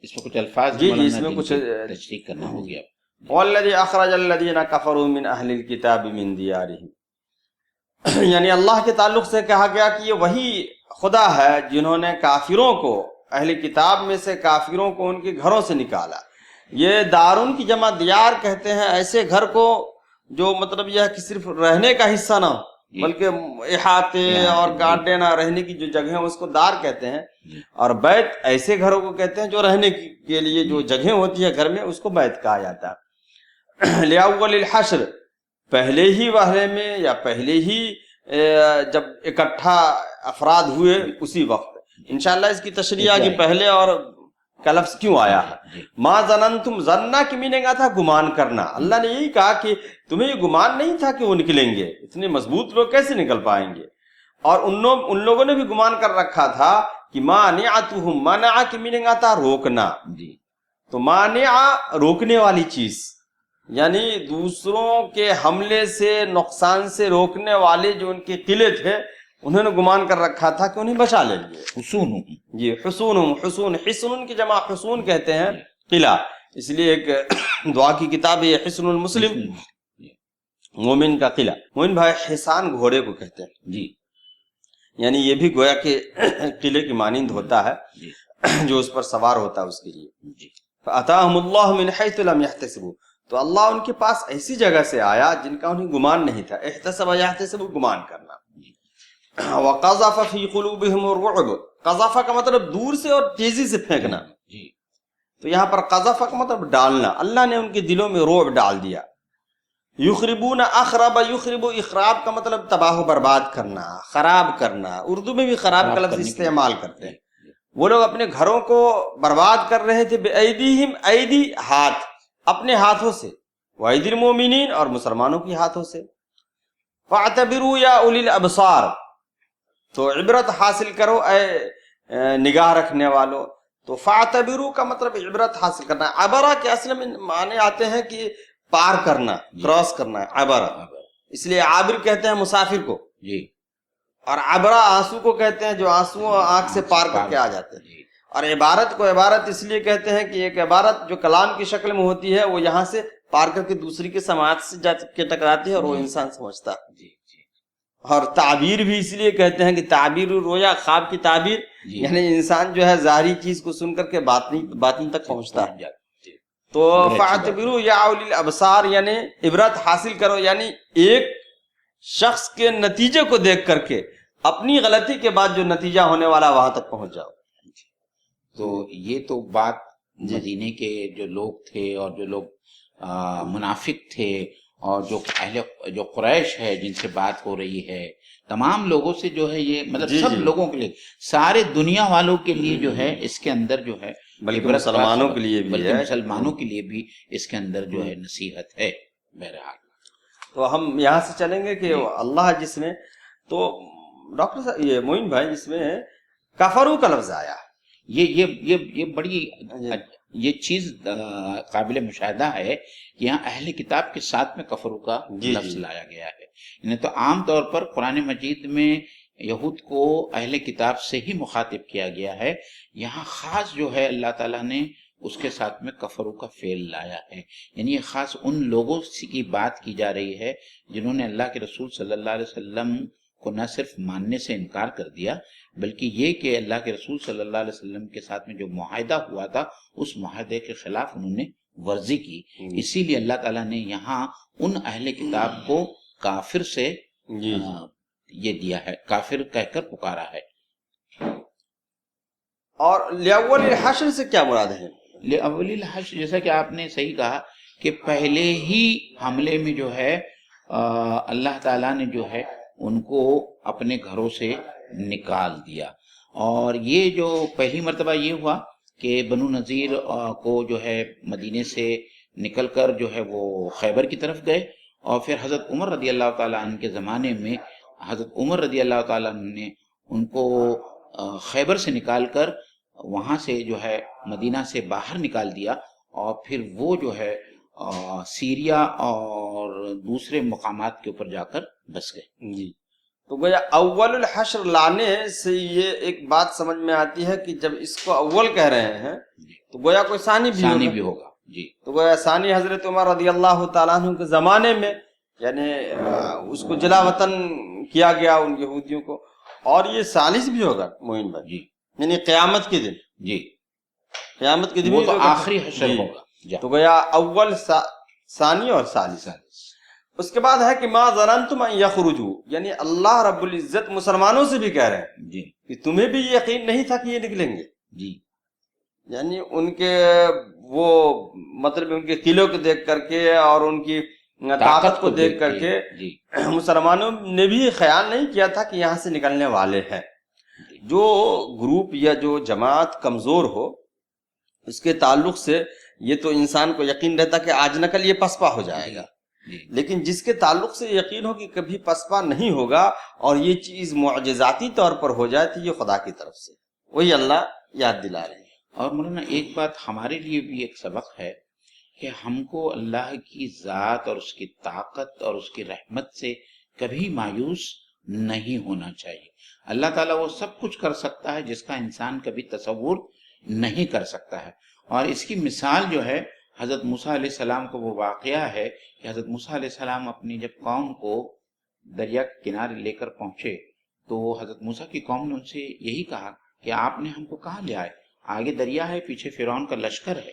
اس میں کچھ الفاظ اس میں کچھ تشریح کرنا ہو گیا. والذی اخرج الذین کفروا من اہل الکتاب من دیارہم، یعنی اللہ کے تعلق سے کہا گیا کہ یہ وہی خدا ہے جنہوں نے کافروں کو، اہل کتاب میں سے کافروں کو ان کے گھروں سے نکالا. یہ دارن کی جمع دیار کہتے ہیں ایسے گھر کو جو مطلب یہ ہے کہ صرف رہنے کا حصہ نہ ہو بلکہ احاطے اور گارڈن رہنے کی جو جگہیں اس کو دار کہتے ہیں. اور بیت ایسے گھروں کو کہتے ہیں جو رہنے کے لیے جو جگہیں ہوتی ہے گھر میں اس کو بیت کہا جاتا ہے. لأول الحشر، پہلے ہی وہلے میں یا پہلے ہی جب اکٹھا افراد ہوئے اسی وقت. انشاءاللہ اس کی تشریح آگے پہلے اور کا لفظ کیوں آیا ہے. ما ظننتم، ظننا کی میننگ تھا گمان کرنا. اللہ نے یہی کہا کہ تمہیں یہ گمان نہیں تھا کہ وہ نکلیں گے، اتنے مضبوط لوگ کیسے نکل پائیں گے. اور ان لوگوں نے بھی گمان کر رکھا تھا کہ مانعتہم، منع کی میننگ آتا روکنا. تو مانع روکنے والی چیز، یعنی دوسروں کے حملے سے، نقصان سے روکنے والے جو ان کے قلعے تھے انہوں نے گمان کر رکھا تھا کہ انہیں بچا لیں گے. حصون حصن کی جمع حصون کہتے ہیں قلعہ. اس لیے ایک دعا کی کتاب ہے حصن المسلم، مومن کا قلعہ. مومن بھائی حصان گھوڑے کو کہتے ہیں جی، یعنی یہ بھی گویا کہ قلعے کی مانند ہوتا ہے جو اس پر سوار ہوتا ہے اس کے لیے. فَأَتَاهُمُ اللَّهُ مِنْ حَيْثُ لَمْ يَحْتَسِبُوا، تو اللہ ان کے پاس ایسی جگہ سے آیا جن کا انہیں گمان نہیں تھا. احتسب یحتسب گمان کرنا. وَقَذَفَ فِي قُلُوبِهِمُ الرُّعْبَ، قذف کا مطلب دور سے اور تیزی سے پھینکنا. تو یہاں پر قذف کا مطلب ڈالنا. اللہ نے ان کے دلوں میں رعب ڈال دیا. یخربون اخرب، یخرب اخراب کا مطلب تباہ و برباد کرنا، خراب کرنا. اردو میں بھی خراب کا لفظ استعمال کرتے ہیں. وہ لوگ اپنے گھروں کو برباد کر رہے تھے. بِأَيْدِيهِمْ، ایدی ہاتھ، اپنے ہاتھوں سے، وَأَيْدِي الْمُؤْمِنِينَ اور مسلمانوں کے ہاتھوں سے. فَاعْتَبِرُوا يَا أُولِي الْأَبْصَارِ تو عبرت حاصل کرو اے نگاہ رکھنے والو. تو فَاعْتَبِرُوا کا مطلب عبرت حاصل کرنا ہے. عبرہ کے اصل میں معنی آتے ہیں کہ پار کرنا، کراس کرنا ہے عبرہ. اس لیے عابر کہتے ہیں مسافر کو، جی، اور عبرہ آنسو کو کہتے ہیں جو آنسو آنکھ سے پار کر کے آ جاتے ہیں. اور عبارت کو عبارت اس لیے کہتے ہیں کہ ایک عبارت جو کلام کی شکل میں ہوتی ہے وہ یہاں سے پار کر کے دوسری کے سماعت سے جا کے ٹکراتی ہے اور وہ انسان سمجھتا ہے. جی جی اور تعبیر بھی اس لیے کہتے ہیں کہ تعبیر رویا، خواب کی تعبیر، جی، یعنی انسان جو ہے ظاہری چیز کو سن کر کے باطنی تک پہنچتا ہے. جی. تو بڑی اچھی بات ہے. فَاعْتَبِرُوا يَا أُولِي الْأَبْصَارِ یعنی عبرت حاصل کرو، یعنی ایک شخص کے نتیجے کو دیکھ کر کے اپنی غلطی کے بعد جو نتیجہ ہونے والا وہاں تک پہنچ جاؤ. تو یہ تو بات جی. مدینے کے جو لوگ تھے اور جو لوگ منافق تھے اور جو قریش ہے جن سے بات ہو رہی ہے، تمام لوگوں سے جو ہے یہ مطلب جی، سب جی. لوگوں کے لیے، سارے دنیا والوں کے لیے جو ہے اس کے اندر جو ہے بلکہ عبرت کا مسلمانوں سبق، کے لیے بھی بلکہ ہے. مسلمانوں کے لیے بھی اس کے اندر جو ہے نصیحت ہے. بہرحال تو ہم یہاں سے چلیں گے کہ جی. اللہ جس میں، تو ڈاکٹر صاحب یہ معین بھائی جس میں کفرو کا لفظ آیا، یہ بڑی یہ چیز قابل مشاہدہ ہے کہ یہاں اہل کتاب کے ساتھ میں کفرو کا لفظ لایا گیا ہے. یعنی تو عام طور پر قرآن مجید میں یہود کو اہل کتاب سے ہی مخاطب کیا گیا ہے، یہاں خاص جو ہے اللہ تعالیٰ نے اس کے ساتھ میں کفرو کا فعل لایا ہے. یعنی یہ خاص ان لوگوں کی بات کی جا رہی ہے جنہوں نے اللہ کے رسول صلی اللہ علیہ وسلم کو نہ صرف ماننے سے انکار کر دیا، بلکہ یہ کہ اللہ کے رسول صلی اللہ علیہ وسلم کے ساتھ میں جو معاہدہ ہوا تھا اس معاہدے کے خلاف انہوں نے ورزی کی. اسی لیے اللہ تعالیٰ نے یہاں ان اہل کتاب کو کافر سے یہ دیا ہے، کافر کہہ کر پکارا ہے. اور لِأَوَّلِ الْحَشْرِ سے کیا مراد ہے؟ لِأَوَّلِ الْحَشْرِ جیسا کہ آپ نے صحیح کہا کہ پہلے ہی حملے میں جو ہے اللہ تعالیٰ نے جو ہے ان کو اپنے گھروں سے نکال دیا. اور یہ جو پہلی مرتبہ یہ ہوا کہ بنو نذیر کو جو ہے مدینے سے نکل کر جو ہے وہ خیبر کی طرف گئے، اور پھر حضرت عمر رضی اللہ تعالیٰ عنہ کے زمانے میں حضرت عمر رضی اللہ تعالیٰ عنہ نے ان کو خیبر سے نکال کر وہاں سے جو ہے مدینہ سے باہر نکال دیا، اور پھر وہ جو ہے سیریا اور دوسرے مقامات کے اوپر جا کر بس گئے. جی. تو گویا اول الحشر لانے سے یہ ایک بات سمجھ میں آتی ہے کہ جب اس کو اول کہہ رہے ہیں تو گویا کوئی ثانی بھی ہوگا. جی. تو گویا ثانی حضرت عمر رضی اللہ تعالیٰ عنہ کے زمانے میں یعنی اس کو جلا وطن کیا گیا ان یہودیوں کو، اور یہ ثالث بھی ہوگا معین بھائی. جی. یعنی قیامت کے دن. جی. قیامت کے دن وہ تو آخری حشر ہوگا. تو گویا اول، ثانی اور ثالث. اس کے بعد ہے کہ ما ظننتم ان یخرجوا، یعنی اللہ رب العزت مسلمانوں سے بھی کہہ رہے ہیں جی کہ تمہیں بھی یقین نہیں تھا کہ یہ نکلیں گے. جی. یعنی ان کے وہ مطلب ان کے قلعوں کو دیکھ کر کے اور ان کی طاقت کو دیکھ کر کے مسلمانوں نے بھی خیال نہیں کیا تھا کہ یہاں سے نکلنے والے ہیں. جو گروپ یا جو جماعت کمزور ہو اس کے تعلق سے یہ تو انسان کو یقین رہتا کہ آج نہ کل یہ پسپا ہو جائے گا، لیکن جس کے تعلق سے یقین ہو کہ کبھی پسپا نہیں ہوگا اور یہ چیز معجزاتی طور پر ہو جائے تو یہ خدا کی طرف سے، وہی اللہ یاد دلا رہے ہیں. اور مولانا ایک بات ہمارے لیے بھی ایک سبق ہے کہ ہم کو اللہ کی ذات اور اس کی طاقت اور اس کی رحمت سے کبھی مایوس نہیں ہونا چاہیے. اللہ تعالیٰ وہ سب کچھ کر سکتا ہے جس کا انسان کبھی تصور نہیں کر سکتا ہے. اور اس کی مثال جو ہے حضرت موسیٰ علیہ السلام کو وہ واقعہ ہے کہ حضرت موسیٰ علیہ السلام اپنی جب قوم کو دریا کے کنارے لے کر پہنچے تو حضرت موسیٰ کی قوم نے ان سے یہی کہا کہ آپ نے ہم کو کہاں لے آئے، آگے دریا ہے، پیچھے فرعون کا لشکر ہے.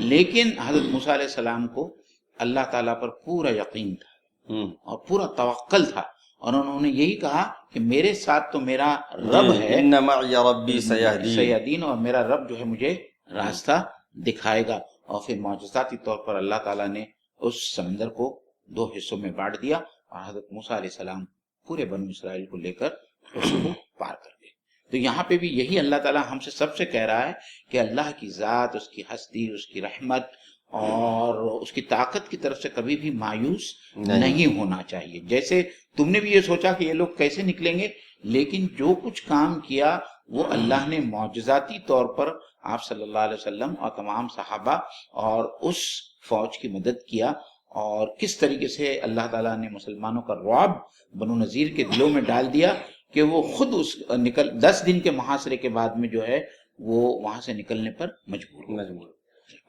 لیکن حضرت موسیٰ علیہ السلام کو اللہ تعالیٰ پر پورا یقین تھا اور پورا توکل تھا، اور انہوں نے یہی کہا کہ میرے ساتھ تو میرا رب ہے، ان معی ربی سیہدین، اور میرا رب جو ہے مجھے راستہ دکھائے گا. اور پھر معجزاتی طور پر اللہ تعالیٰ نے اس سمندر کو 2 حصوں میں بانٹ دیا اور حضرت موسیٰ علیہ السلام پورے بنو اسرائیل کو لے کر اس کو پار کر گئے. تو یہاں پہ بھی یہی اللہ تعالیٰ ہم سے سب سے کہہ رہا ہے کہ اللہ کی ذات، اس کی ہستی، اس کی رحمت اور اس کی طاقت کی طرف سے کبھی بھی مایوس نہیں ہونا چاہیے. جیسے تم نے بھی یہ سوچا کہ یہ لوگ کیسے نکلیں گے، لیکن جو کچھ کام کیا وہ اللہ نے معجزاتی طور پر آپ صلی اللہ علیہ وسلم اور تمام صحابہ اور اس فوج کی مدد کیا. اور کس طریقے سے اللہ تعالیٰ نے مسلمانوں کا رعب بنو نذیر کے دلوں میں ڈال دیا کہ وہ خود اس 10 دن کے محاصرے کے بعد میں جو ہے وہ وہاں سے نکلنے پر مجبور ہو.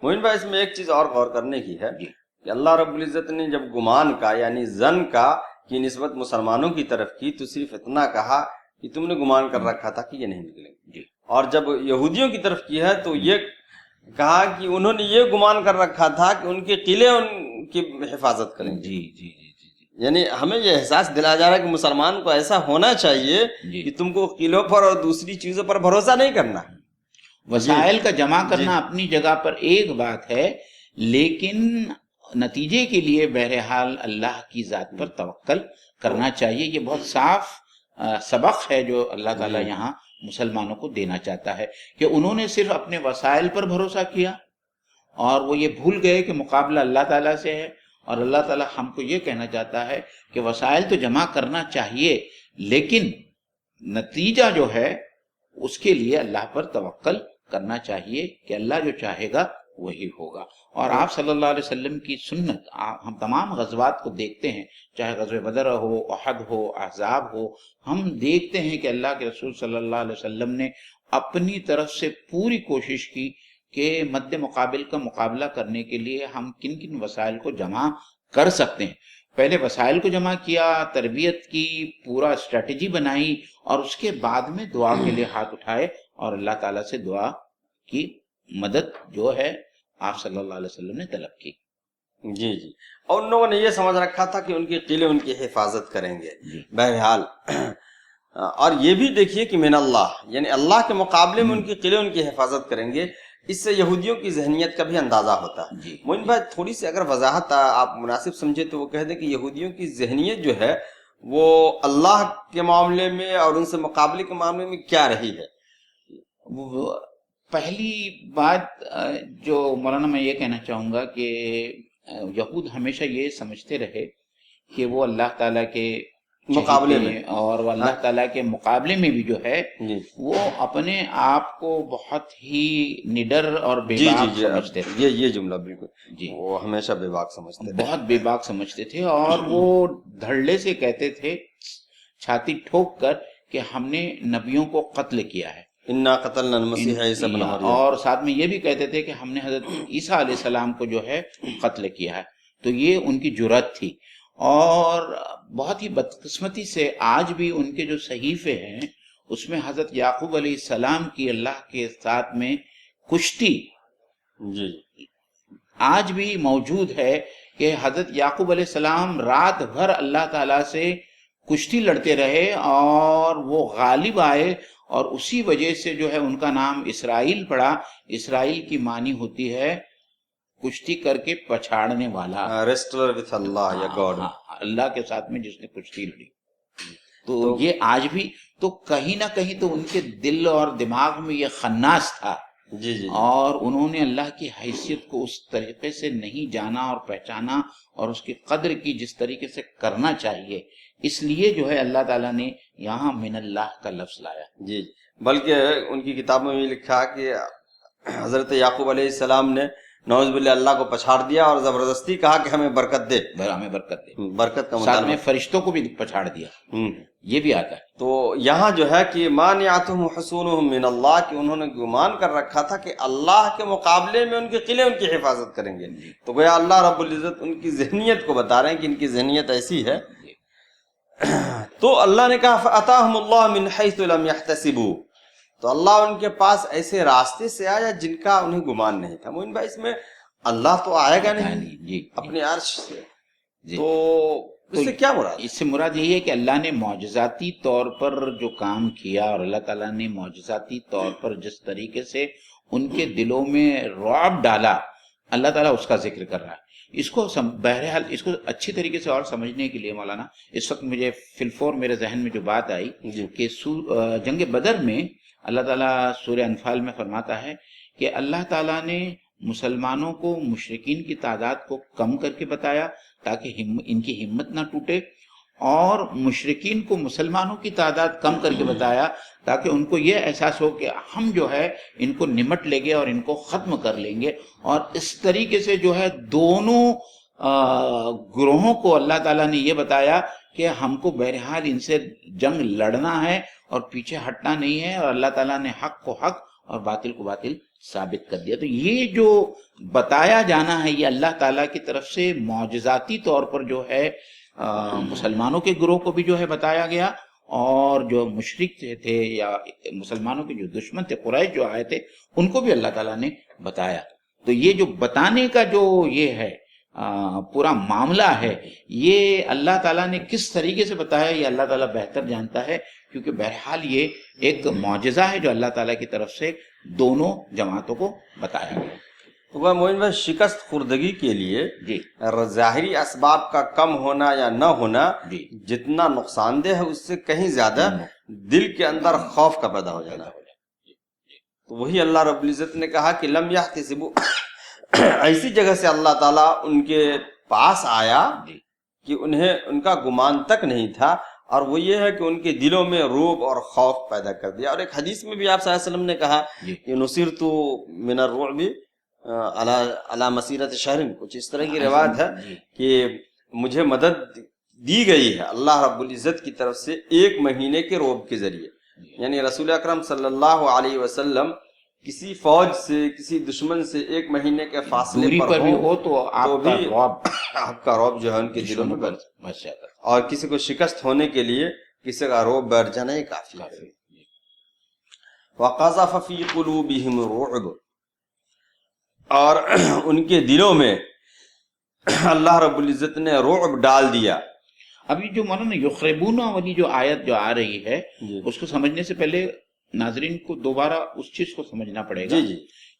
معین بھائی اس میں ایک چیز اور غور کرنے کی ہے جی. کہ اللہ رب العزت نے جب گمان کا یعنی ظن کا کی نسبت مسلمانوں کی طرف کی تو صرف اتنا کہا کہ تم نے گمان کر رکھا تھا کہ یہ نہیں نکلیں گے. جی. اور جب یہودیوں کی طرف کی ہے تو یہ کہا کہ انہوں نے یہ گمان کر رکھا تھا کہ ان کے قلعے ان کی حفاظت کریں گے. جی جی جی جی. یعنی ہمیں یہ احساس دلایا جا رہا ہے کہ مسلمان کو ایسا ہونا چاہیے کہ تم کو قلعوں پر اور دوسری چیزوں پر بھروسہ نہیں کرنا. وسائل کا جمع کرنا اپنی جگہ پر ایک بات ہے، لیکن نتیجے کے لیے بہرحال اللہ کی ذات پر توکل کرنا چاہیے. یہ بہت صاف سبق ہے جو اللہ تعالیٰ یہاں مسلمانوں کو دینا چاہتا ہے کہ انہوں نے صرف اپنے وسائل پر بھروسہ کیا اور وہ یہ بھول گئے کہ مقابلہ اللہ تعالیٰ سے ہے. اور اللہ تعالیٰ ہم کو یہ کہنا چاہتا ہے کہ وسائل تو جمع کرنا چاہیے، لیکن نتیجہ جو ہے اس کے لیے اللہ پر توکل کرنا چاہیے کہ اللہ جو چاہے گا وہی ہوگا. اور آپ صلی اللہ علیہ وسلم کی سنت ہم تمام غزوات کو دیکھتے ہیں، چاہے غزوہ بدر ہو، احد ہو، احزاب ہو، ہم دیکھتے ہیں کہ اللہ کے رسول صلی اللہ علیہ وسلم نے اپنی طرف سے پوری کوشش کی کہ مد مقابل کا مقابلہ کرنے کے لیے ہم کن کن وسائل کو جمع کر سکتے ہیں. پہلے وسائل کو جمع کیا، تربیت کی، پورا اسٹریٹجی بنائی، اور اس کے بعد میں دعا کے لیے ہاتھ اٹھائے اور اللہ تعالیٰ سے دعا کی مدد جو ہے آپ صلی اللہ علیہ وسلم نے طلب کی. جی جی. اور ان لوگوں نے یہ سمجھ رکھا تھا کہ ان کے قلعے ان کی حفاظت کریں گے. بہرحال اور یہ بھی دیکھیے کہ من اللہ یعنی اللہ کے مقابلے میں ان کے قلعے ان کی حفاظت کریں گے. اس سے یہودیوں کی ذہنیت کا بھی اندازہ ہوتا ہے. معین بھائی تھوڑی سی اگر وضاحت آپ مناسب سمجھے تو وہ کہہ دیں کہ یہودیوں کی ذہنیت جو ہے وہ اللہ کے معاملے میں اور ان سے مقابلے کے معاملے میں کیا رہی ہے. پہلی بات جو مولانا میں یہ کہنا چاہوں گا کہ یہود ہمیشہ یہ سمجھتے رہے کہ وہ اللہ تعالیٰ کے مقابلے میں اور وہ اللہ تعالیٰ کے مقابلے میں بھی جو ہے وہ اپنے آپ کو بہت ہی نڈر اور بے باک سمجھتے تھے. یہ جملہ بالکل جی وہ ہمیشہ بے باک سمجھتے تھے، بہت بے باک سمجھتے تھے، اور وہ دھڑلے سے کہتے تھے چھاتی ٹھوک کر کہ ہم نے نبیوں کو قتل کیا ہے، انا قتلنا المسیح عیسی ابن مریم، اور ساتھ میں یہ بھی کہتے تھے کہ ہم نے حضرت عیسیٰ علیہ السلام کو جو ہے قتل کیا ہے. تو یہ ان کی جرأت تھی. اور بہت ہی بدقسمتی سے آج بھی ان کے جو صحیفے ہیں اس میں حضرت یعقوب علیہ السلام کی اللہ کے ساتھ میں کشتی جی آج بھی موجود ہے کہ حضرت یعقوب علیہ السلام رات بھر اللہ تعالیٰ سے کشتی لڑتے رہے اور وہ غالب آئے، اور اسی وجہ سے جو ہے ان کا نام اسرائیل پڑا. اسرائیل کی معنی ہوتی ہے کشتی کر کے پچھاڑنے والا، ریسٹلر وتھ اللہ یا گاڈ، اللہ کے ساتھ میں جس نے کشتی لڑی. تو یہ آج بھی تو کہیں نہ کہیں تو ان کے دل اور دماغ میں یہ خناس تھا جی اور انہوں نے اللہ کی حیثیت کو اس طریقے سے نہیں جانا اور پہچانا اور اس کی قدر کی جس طریقے سے کرنا چاہیے. اس لیے جو ہے اللہ تعالیٰ نے یہاں من اللہ کا لفظ لایا. جی بلکہ ان کی کتاب میں بھی لکھا کہ حضرت یعقوب علیہ السلام نے نعوذ باللہ اللہ کو پچھاڑ دیا اور زبردستی کہا کہ ہمیں برکت دے، ہمیں برکت دے. برکت کا ساتھ میں فرشتوں کو بھی پچھاڑ دیا، یہ بھی آتا ہے. تو یہاں جو ہے کہ مانعتہم حصونہم من اللہ، کہ انہوں نے گمان کر رکھا تھا کہ اللہ کے مقابلے میں ان کے قلعے ان کی حفاظت کریں گے. تو گویا اللہ رب العزت ان کی ذہنیت کو بتا رہے ہیں کہ ان کی ذہنیت ایسی ہے. تو اللہ نے کہا فَأَتَاهُمُ اللَّهُ مِنْ حَيْثُ لَمْ يَحْتَسِبُوا، تو اللہ ان کے پاس ایسے راستے سے آیا جن کا انہیں گمان نہیں تھا. معین بھائی اس میں اللہ تو آئے گا نہیں اپنے عرش سے، تو اس سے کیا مراد؟ اس سے مراد یہی ہے کہ اللہ نے معجزاتی طور پر جو کام کیا اور اللہ تعالیٰ نے معجزاتی طور پر جس طریقے سے ان کے دلوں میں رعب ڈالا، اللہ تعالیٰ اس کا ذکر کر رہا ہے. اس کو بہرحال اس کو اچھی طریقے سے اور سمجھنے کے لیے مولانا اس وقت مجھے فی الفور میرے ذہن میں جو بات آئی کہ جنگ بدر میں اللہ تعالیٰ سورہ انفال میں فرماتا ہے کہ اللہ تعالیٰ نے مسلمانوں کو مشرکین کی تعداد کو کم کر کے بتایا تاکہ ان کی ہمت نہ ٹوٹے، اور مشرکین کو مسلمانوں کی تعداد کم کر کے بتایا تاکہ ان کو یہ احساس ہو کہ ہم جو ہے ان کو نمٹ لیں گے اور ان کو ختم کر لیں گے۔ اور اس طریقے سے جو ہے دونوں گروہوں کو اللہ تعالیٰ نے یہ بتایا کہ ہم کو بہرحال ان سے جنگ لڑنا ہے اور پیچھے ہٹنا نہیں ہے، اور اللہ تعالیٰ نے حق کو حق اور باطل کو باطل ثابت کر دیا۔ تو یہ جو بتایا جانا ہے یہ اللہ تعالیٰ کی طرف سے معجزاتی طور پر جو ہے مسلمانوں کے گروہ کو بھی جو ہے بتایا گیا، اور جو مشرک تھے یا مسلمانوں کے جو دشمن تھے قریش جو آئے تھے ان کو بھی اللہ تعالیٰ نے بتایا۔ تو یہ جو بتانے کا جو یہ ہے پورا معاملہ ہے، یہ اللہ تعالیٰ نے کس طریقے سے بتایا یہ اللہ تعالیٰ بہتر جانتا ہے، کیونکہ بہرحال یہ ایک معجزہ ہے جو اللہ تعالیٰ کی طرف سے دونوں جماعتوں کو بتایا گیا۔ تو مومن بھائی شکست خوردگی کے لیے جی ظاہری اسباب کا کم ہونا یا نہ ہونا جی جتنا نقصان دہ ہے اس سے کہیں زیادہ دل کے اندر خوف کا پیدا ہو جانا۔ تو وہی اللہ رب العزت نے کہا کہ لم یحتسبوا، ایسی جگہ سے اللہ تعالیٰ ان کے پاس آیا کہ انہیں ان کا گمان تک نہیں تھا، اور وہ یہ ہے کہ ان کے دلوں میں رعب اور خوف پیدا کر دیا۔ اور ایک حدیث میں بھی آپ صلی اللہ علیہ وسلم نے کہا کہ نصرت من الرعب علی مسیرت شہر، کچھ اس طرح کی روایت ہے کہ مجھے مدد دی گئی ہے اللہ رب العزت کی طرف سے 1 مہینے کے رعب کے ذریعے۔ یعنی رسول اکرم صلی اللہ علیہ وسلم کسی فوج سے کسی دشمن سے 1 مہینے کے فاصلے پر بھی ہو تو آپ کا رعب جو ہے ان کے دلوں میں بچ جاتا ہے، اور کسی کو شکست ہونے کے لیے کسی کا رعب بیٹھ جانا ہی کافی ہے۔ وَقَذَفَ فِي قُلُوبِهِمُ الرُّعْبَ، اور ان کے دلوں میں اللہ رب العزت نے رعب ڈال دیا۔ ابھی جو مولانا یخربون والی جو آیت جو آ رہی ہے اس کو سمجھنے سے پہلے ناظرین کو دوبارہ اس چیز کو سمجھنا پڑے گا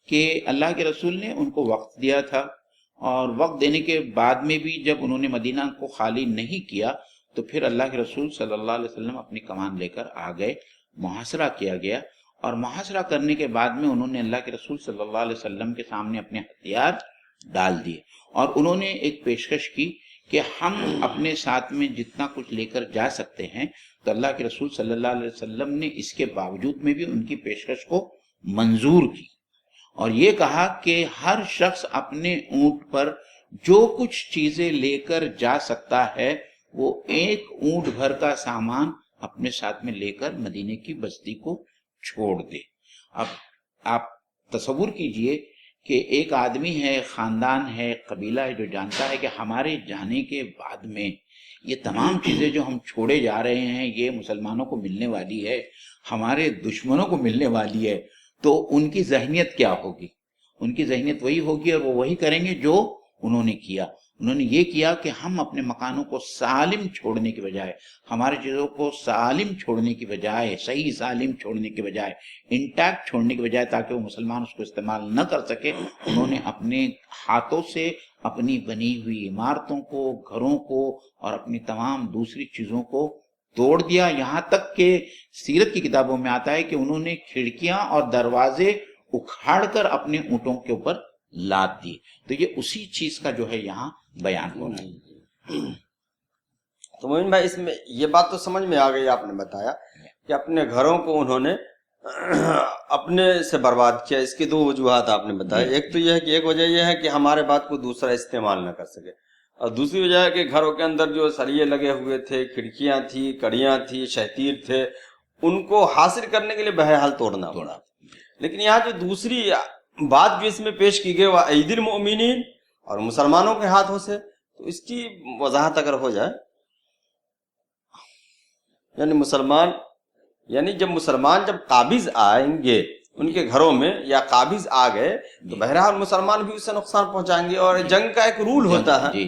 کہ اللہ کے رسول نے ان کو وقت دیا تھا، اور وقت دینے کے بعد میں بھی جب انہوں نے مدینہ کو خالی نہیں کیا تو پھر اللہ کے رسول صلی اللہ علیہ وسلم اپنی کمان لے کر آ گئے، محاصرہ کیا گیا، اور محاصرہ کرنے کے بعد میں انہوں نے اللہ کے رسول صلی اللہ علیہ وسلم کے سامنے اپنے ہتھیار ڈال دیے، اور انہوں نے ایک پیشکش کی کہ ہم اپنے ساتھ میں جتنا کچھ لے کر جا سکتے ہیں۔ تو اللہ کے رسول صلی اللہ علیہ وسلم نے اس کے باوجود میں بھی ان کی پیشکش کو منظور کی، اور یہ کہا کہ ہر شخص اپنے اونٹ پر جو کچھ چیزیں لے کر جا سکتا ہے وہ 1 اونٹ بھر کا سامان اپنے ساتھ میں لے کر مدینے کی بستی کو چھوڑ دے۔ اب آپ تصور کیجئے کہ ایک آدمی ہے، خاندان ہے، قبیلہ ہے جو جانتا ہے کہ ہمارے جانے کے بعد میں یہ تمام چیزیں جو ہم چھوڑے جا رہے ہیں یہ مسلمانوں کو ملنے والی ہے، ہمارے دشمنوں کو ملنے والی ہے، تو ان کی ذہنیت کیا ہوگی؟ ان کی ذہنیت وہی ہوگی اور وہ وہی کریں گے جو انہوں نے کیا۔ انہوں نے یہ کیا کہ ہم اپنے مکانوں کو سالم چھوڑنے کے بجائے، ہماری چیزوں کو سالم چھوڑنے کی بجائے، صحیح سالم چھوڑنے کے بجائے، انٹیکٹ چھوڑنے کے بجائے تاکہ وہ مسلمان اس کو استعمال نہ کر سکے، انہوں نے اپنے ہاتھوں سے اپنی بنی ہوئی عمارتوں کو، گھروں کو اور اپنی تمام دوسری چیزوں کو توڑ دیا۔ یہاں تک کہ سیرت کی کتابوں میں آتا ہے کہ انہوں نے کھڑکیاں اور دروازے اکھاڑ کر اپنے اونٹوں کے اوپر لاد دی۔ تو یہ اسی چیز کا جو ہے یہاں بیان ہو رہا ہے۔ تو مومن بھائی اس میں یہ بات تو سمجھ میں آ گئی، آپ نے بتایا کہ اپنے گھروں کو انہوں نے اپنے سے برباد کیا۔ اس کی 2 وجوہات آپ نے بتایا۔ ایک تو یہ ہے کہ ایک وجہ یہ ہے کہ ہمارے بات کو دوسرا استعمال نہ کر سکے، اور دوسری وجہ ہے کہ گھروں کے اندر جو سریے لگے ہوئے تھے، کھڑکیاں تھی، کڑیاں تھی، شہتیر تھے، ان کو حاصل کرنے کے لیے بہرحال توڑنا پڑا۔ لیکن یہاں جو دوسری بات جو اس میں پیش کی گئی وہ اید المؤمنین، اور مسلمانوں کے ہاتھوں سے، تو اس کی وضاحت اگر ہو جائے۔ یعنی جب مسلمان قابض آئیں گے ان کے گھروں میں یا قابض آ گئے تو بہرحال مسلمان بھی اس سے نقصان پہنچائیں گے، اور جنگ کا ایک رول ہوتا ہے،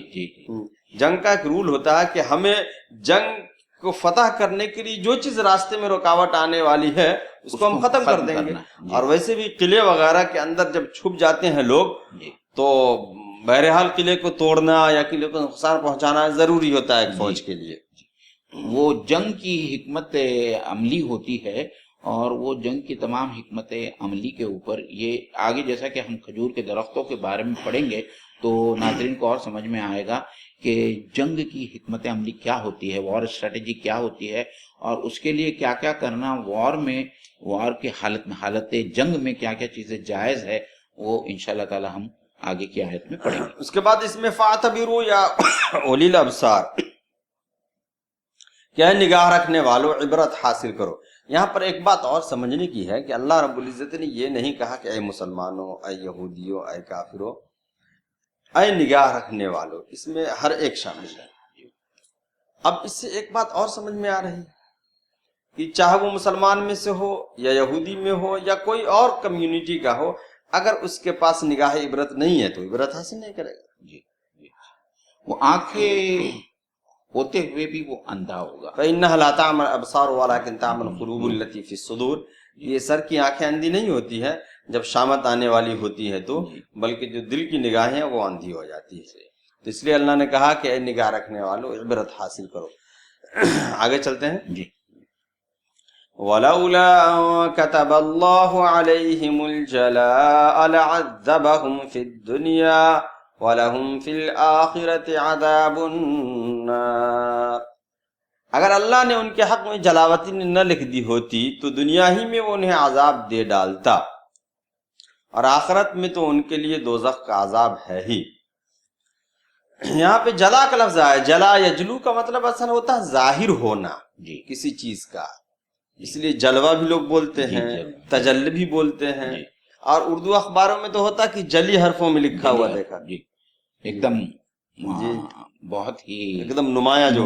جنگ کا ایک رول ہوتا ہے کہ ہمیں جنگ کو فتح کرنے کے لیے جو چیز راستے میں رکاوٹ آنے والی ہے اس کو ہم ختم کر دیں گے۔ اور ویسے بھی قلعے وغیرہ کے اندر جب چھپ جاتے ہیں لوگ تو بہرحال قلعے کو توڑنا یا قلعے کو نقصان پہنچانا ضروری ہوتا ہے ایک فوج کے لیے۔ وہ جنگ کی حکمت عملی ہوتی ہے، اور وہ جنگ کی تمام حکمت عملی کے اوپر یہ آگے جیسا کہ ہم کھجور کے درختوں کے بارے میں پڑھیں گے تو ناظرین کو اور سمجھ میں آئے گا کہ جنگ کی حکمت عملی کیا ہوتی ہے، وار اسٹریٹجی کیا ہوتی ہے، اور اس کے لیے کیا کیا کرنا، وار کی حالت میں، حالت جنگ میں کیا کیا چیزیں جائز ہے، وہ انشاءاللہ تعالی ہم آگے کی آیت میں پڑھیں گے۔ اس کے بعد اس میں فاعتبروا یا اولی الابصار، کیا نگاہ رکھنے والوں عبرت حاصل کرو۔ یہاں پر ایک بات اور سمجھنے کی ہے کہ اللہ رب العزت نے یہ نہیں کہا کہ اے مسلمانوں، اے یہودیوں، اے کافروں، اے نگاہ رکھنے والوں، اس میں ہر ایک شامل ہے۔ اب اس سے ایک بات اور سمجھ میں آ رہی ہے کہ چاہے وہ مسلمان میں سے ہو یا یہودی میں ہو یا کوئی اور کمیونٹی کا ہو، اگر اس کے پاس نگاہ عبرت نہیں ہے تو عبرت حاصل نہیں کرے گا۔ جی جی، وہ آنکھیں ہوتے ہوئے بھی وہ اندھا ہوگا۔ فَإِنَّهَا لَا تَعْمَى الْأَبْصَارُ وَلَكِنْ تَعْمَى الْقُلُوبُ الَّتِي فِي الصُّدُورِ، یہ سر کی آنکھیں اندھی نہیں ہوتی ہے جب شامت آنے والی ہوتی ہے تو، بلکہ جو دل کی نگاہیں وہ اندھی ہو جاتی ہے۔ تو اس لیے اللہ نے کہا کہ اے نگاہ رکھنے والوں عبرت حاصل کرو۔ آگے چلتے ہیں جی۔ وَلَوْلَا أَن كَتَبَ اللَّهُ عَلَيْهِمُ الْجَلَاءَ لَعَذَّبَهُمْ فِي الدُّنْيَا وَلَهُمْ فِي الْآخِرَةِ عَذَابُ النَّارِ، اگر اللہ نے ان کے حق میں جلاوطی نہ لکھ دی ہوتی تو دنیا ہی میں وہ انہیں عذاب دے ڈالتا، اور آخرت میں تو ان کے لیے دوزخ کا عذاب ہے ہی۔ یہاں پہ جلا کا لفظ آیا، جلا یجلو کا مطلب اصل ہوتا ہے ظاہر ہونا جی کسی چیز کا، اس لیے جلوہ بھی لوگ بولتے ہیں، تجلی بھی بولتے ہیں، اور اردو اخباروں میں تو ہوتا کہ جلی حرفوں میں لکھا ہوا دیکھا، جی ایک دم جی بہت ہی ایک دم نمایاں جو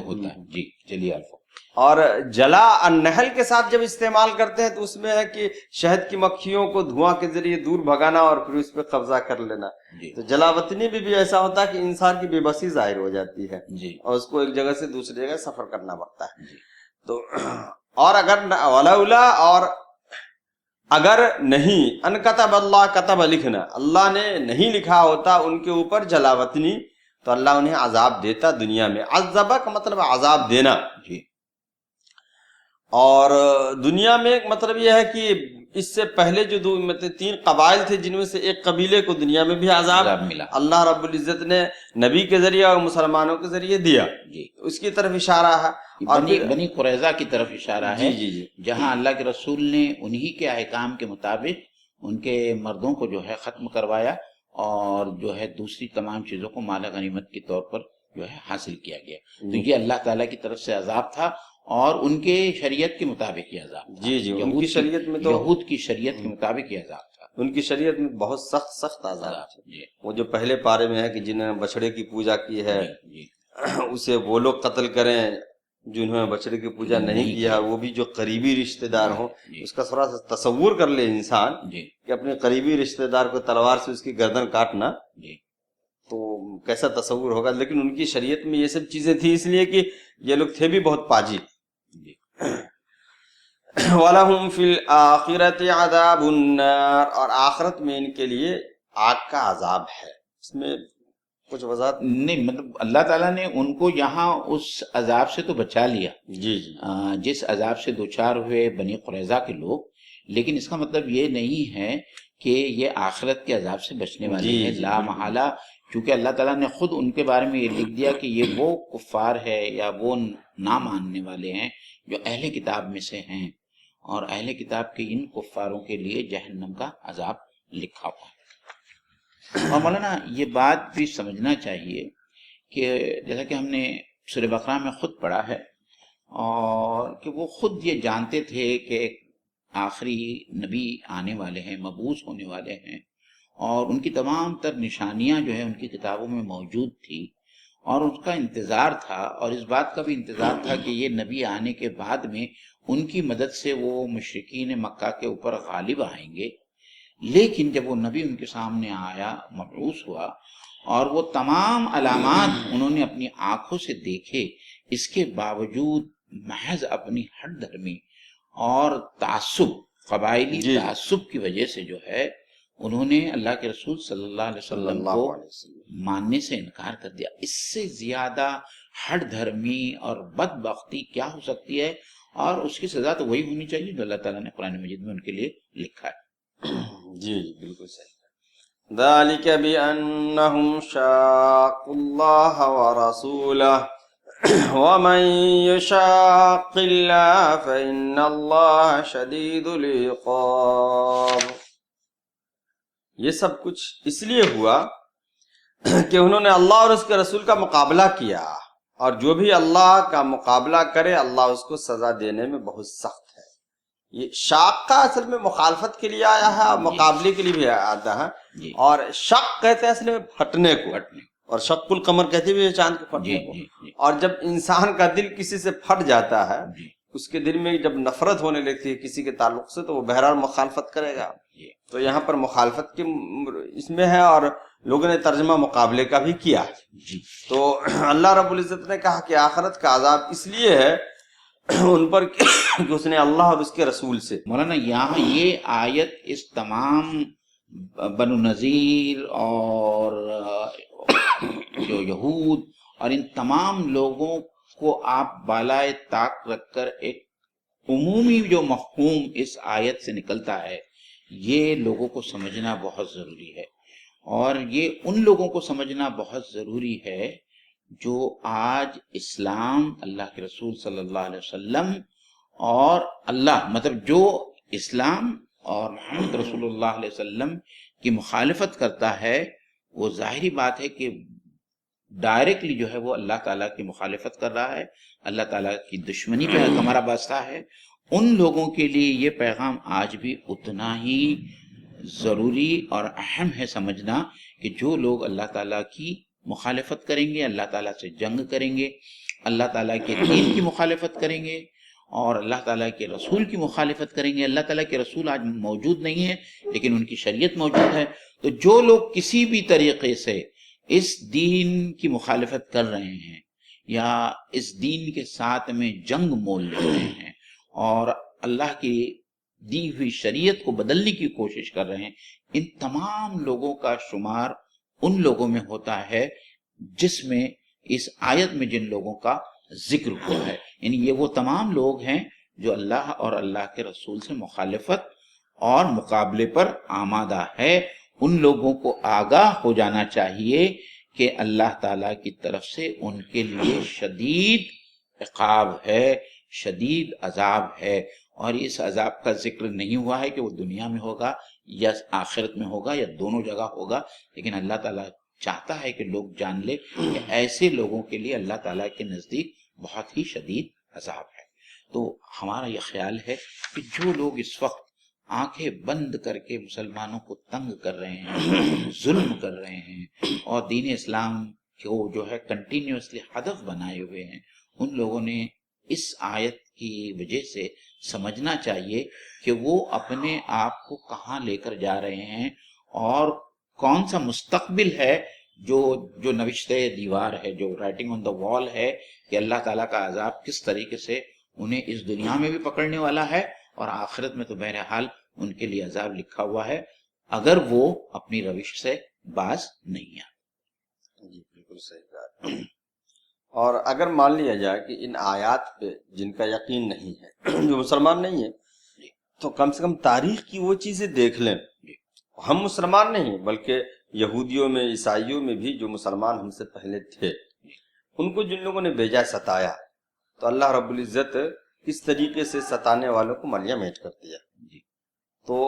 ہوتا ہے، جی جلی الفاظ۔ اور جلا النحل کے ساتھ جب استعمال کرتے ہیں تو اس میں ہے کہ شہد کی مکھیوں کو دھواں کے ذریعے دور بھگانا اور پھر اس پہ قبضہ کر لینا۔ تو جلاوطنی میں بھی ایسا ہوتا ہے کہ انسان کی بے بسی ظاہر ہو جاتی ہے اور اس کو ایک جگہ سے دوسری جگہ سفر کرنا پڑتا ہے۔ تو اور اگر ولولا، اور اگر نہیں، ان کتب اللہ، کتب لکھنا، اللہ نے نہیں لکھا ہوتا ان کے اوپر جلاوطنی تو اللہ انہیں عذاب دیتا دنیا میں۔ عذبہ کا مطلب عذاب دینا، جی، اور دنیا میں ایک مطلب یہ ہے کہ اس سے پہلے جو تین قبائل تھے جن میں سے ایک قبیلے کو دنیا میں بھی عذاب ملا، اللہ رب العزت نے نبی کے ذریعے اور مسلمانوں کے ذریعے دیا، اس کی طرف اشارہ ہے۔ اور بنی قریظہ کی طرف اشارہ ہے، جی جہاں اللہ کے رسول نے انہی کے احکام کے مطابق ان کے مردوں کو جو ہے ختم کروایا اور جو ہے دوسری تمام چیزوں کو مال غنیمت کے طور پر جو ہے حاصل کیا گیا۔ تو یہ اللہ تعالیٰ کی طرف سے عذاب تھا اور ان کے شریعت کے مطابق یہ عذاب تھا۔ جی ان کی شریعت میں تو یہود کی شریعت کے مطابق یہ عذاب تھا، ان کی شریعت میں بہت سخت عذاب ہے۔ وہ جو پہلے پارے میں ہے کہ جنہوں نے بچڑے کی پوجا کی ہے اسے وہ لوگ قتل کریں جنہوں نے بچڑے کی پوجا نہیں کیا، وہ بھی جو قریبی رشتہ دار ہوں۔ اس کا تھوڑا سا تصور کر لے انسان کہ اپنے قریبی رشتہ دار کو تلوار سے اس کی گردن کاٹنا، تو کیسا تصور ہوگا۔ لیکن ان کی شریعت میں یہ سب چیزیں تھی اس لیے کہ یہ لوگ تھے بھی بہت پاجی۔ وَلَهُمْ فِي الْآخِرَةِ عَذَابُ النَّارِ، اور آخرت میں ان کے لیے آگ کا عذاب ہے۔ اس میں کچھ وضاحت نہیں، مطلب اللہ تعالیٰ نے ان کو یہاں اس عذاب سے تو بچا لیا، جس عذاب سے دوچار ہوئے بنی قریظہ کے لوگ، لیکن اس کا مطلب یہ نہیں ہے کہ یہ آخرت کے عذاب سے بچنے والے ہیں۔ لا محالہ، چونکہ اللہ تعالیٰ نے خود ان کے بارے میں یہ لکھ دیا کہ یہ وہ کفار ہے یا وہ نہ ماننے والے ہیں جو اہل کتاب میں سے ہیں، اور اہل کتاب کے ان کفاروں کے لیے جہنم کا عذاب لکھا ہوا ہے۔ اور مولانا یہ بات بھی سمجھنا چاہیے کہ جیسا کہ ہم نے سورہ بقرہ میں خود پڑھا ہے، اور کہ وہ خود یہ جانتے تھے کہ ایک آخری نبی آنے والے ہیں، مبعوث ہونے والے ہیں، اور ان کی تمام تر نشانیاں جو ہیں ان کی کتابوں میں موجود تھی، اور اس کا انتظار تھا، اور اس بات کا بھی انتظار تھا کہ یہ نبی آنے کے بعد میں ان کی مدد سے وہ مشرکین مکہ کے اوپر غالب آئیں گے۔ لیکن جب وہ نبی ان کے سامنے آیا، مبعوث ہوا، اور وہ تمام علامات انہوں نے اپنی آنکھوں سے دیکھے، اس کے باوجود محض اپنی ہٹ دھرمی اور تعصب، قبائلی تعصب کی وجہ سے جو ہے انہوں نے اللہ کے رسول صلی اللہ علیہ وسلم کو ماننے سے انکار کر دیا۔ اس سے زیادہ ہٹ دھرمی اور بدبختی کیا ہو سکتی ہے، اور اس کی سزا تو وہی ہونی چاہیے جو اللہ تعالیٰ نے قرآن مجید میں ان کے لیے لکھا ہے۔ جی بالکل صحیح۔ ذالک بأنہم شاقوا اللہ ورسولہ ومن یشاق اللہ فإن اللہ شدید العقاب۔ یہ سب کچھ اس لیے ہوا کہ انہوں نے اللہ اور اس کے رسول کا مقابلہ کیا، اور جو بھی اللہ کا مقابلہ کرے اللہ اس کو سزا دینے میں بہت سخت ہے۔ یہ شاق کا اصل میں مخالفت کے لیے آیا ہے اور مقابلے کے لیے بھی آتا ہے، جی اور شق کہتے ہیں اصل میں پھٹنے کو، پھٹنے، اور شق القمر کہتے بھی ہیں چاند کے جی پھٹنے کو۔ جی جی اور جب انسان کا دل کسی سے پھٹ جاتا ہے، جی اس کے دل میں جب نفرت ہونے لگتی ہے کسی کے تعلق سے، تو وہ بہرحال مخالفت کرے گا۔ جی تو یہاں پر مخالفت کے اس میں ہے، اور لوگوں نے ترجمہ مقابلے کا بھی کیا۔ جی تو اللہ رب العزت نے کہا کہ آخرت کا عذاب اس لیے ہے ان پر کہ اس نے اللہ اور اس کے رسول سے۔ مولانا یہاں یہ آیت اس تمام بنو نذیر اور جو یہود اور ان تمام لوگوں کو آپ بالائے طاق رکھ کر ایک عمومی جو مفہوم اس آیت سے نکلتا ہے، یہ لوگوں کو سمجھنا بہت ضروری ہے، اور یہ ان لوگوں کو سمجھنا بہت ضروری ہے جو آج اسلام، اللہ کے رسول صلی اللہ علیہ وسلم اور اللہ، مطلب جو اسلام اور محمد رسول اللہ علیہ وسلم کی مخالفت کرتا ہے، وہ ظاہری بات ہے کہ ڈائریکٹلی جو ہے وہ اللہ تعالیٰ کی مخالفت کر رہا ہے، اللہ تعالیٰ کی دشمنی پہ کمرہ بستہ ہے۔ ان لوگوں کے لیے یہ پیغام آج بھی اتنا ہی ضروری اور اہم ہے سمجھنا کہ جو لوگ اللہ تعالیٰ کی مخالفت کریں گے، اللہ تعالیٰ سے جنگ کریں گے، اللہ تعالیٰ کے دین کی مخالفت کریں گے اور اللہ تعالیٰ کے رسول کی مخالفت کریں گے۔ اللہ تعالیٰ کے رسول آج موجود نہیں ہے لیکن ان کی شریعت موجود ہے، تو جو لوگ کسی بھی طریقے سے اس دین کی مخالفت کر رہے ہیں یا اس دین کے ساتھ میں جنگ مول لے رہے ہیں اور اللہ کی دی ہوئی شریعت کو بدلنے کی کوشش کر رہے ہیں، ان تمام لوگوں کا شمار ان لوگوں میں ہوتا ہے جس میں اس آیت میں جن لوگوں کا ذکر ہوا ہے، یعنی یہ وہ تمام لوگ ہیں جو اللہ اور اللہ کے رسول سے مخالفت اور مقابلے پر آمادہ ہے۔ ان لوگوں کو آگاہ ہو جانا چاہیے کہ اللہ تعالیٰ کی طرف سے ان کے لیے شدید عقاب ہے، شدید عذاب ہے، اور اس عذاب کا ذکر نہیں ہوا ہے کہ وہ دنیا میں ہوگا یا آخرت میں ہوگا یا دونوں جگہ ہوگا، لیکن اللہ تعالیٰ چاہتا ہے کہ لوگ جان لے کہ ایسے لوگوں کے لیے اللہ تعالیٰ کے نزدیک بہت ہی شدید عذاب ہے۔ تو ہمارا یہ خیال ہے کہ جو لوگ اس وقت آنکھیں بند کر کے مسلمانوں کو تنگ کر رہے ہیں، ظلم کر رہے ہیں اور دین اسلام کو جو ہے کنٹینیوسلی ہدف بنائے ہوئے ہیں، ان لوگوں نے اس آیت کی وجہ سے سمجھنا چاہیے کہ وہ اپنے آپ کو کہاں لے کر جا رہے ہیں اور کون سا مستقبل ہے جو نوشتہ دیوار ہے، جو رائٹنگ آن دا وال ہے کہ اللہ تعالیٰ کا عذاب کس طریقے سے انہیں اس دنیا میں بھی پکڑنے والا ہے اور آخرت میں تو بہرحال ان کے لیے عذاب لکھا ہوا ہے اگر وہ اپنی روش سے باز نہیں آتے۔ جی بالکل صحیح بات۔ اور اگر مان لیا جائے کہ ان آیات پہ جن کا یقین نہیں ہے، جو مسلمان نہیں ہے، تو کم سے کم تاریخ کی وہ چیزیں دیکھ لیں۔ ہم مسلمان نہیں بلکہ یہودیوں میں، عیسائیوں میں بھی جو مسلمان ہم سے پہلے تھے، ان کو جن لوگوں نے بھیجا ستایا، تو اللہ رب العزت اس طریقے سے ستانے والوں کو ملیہ میٹ کر دیا۔ تو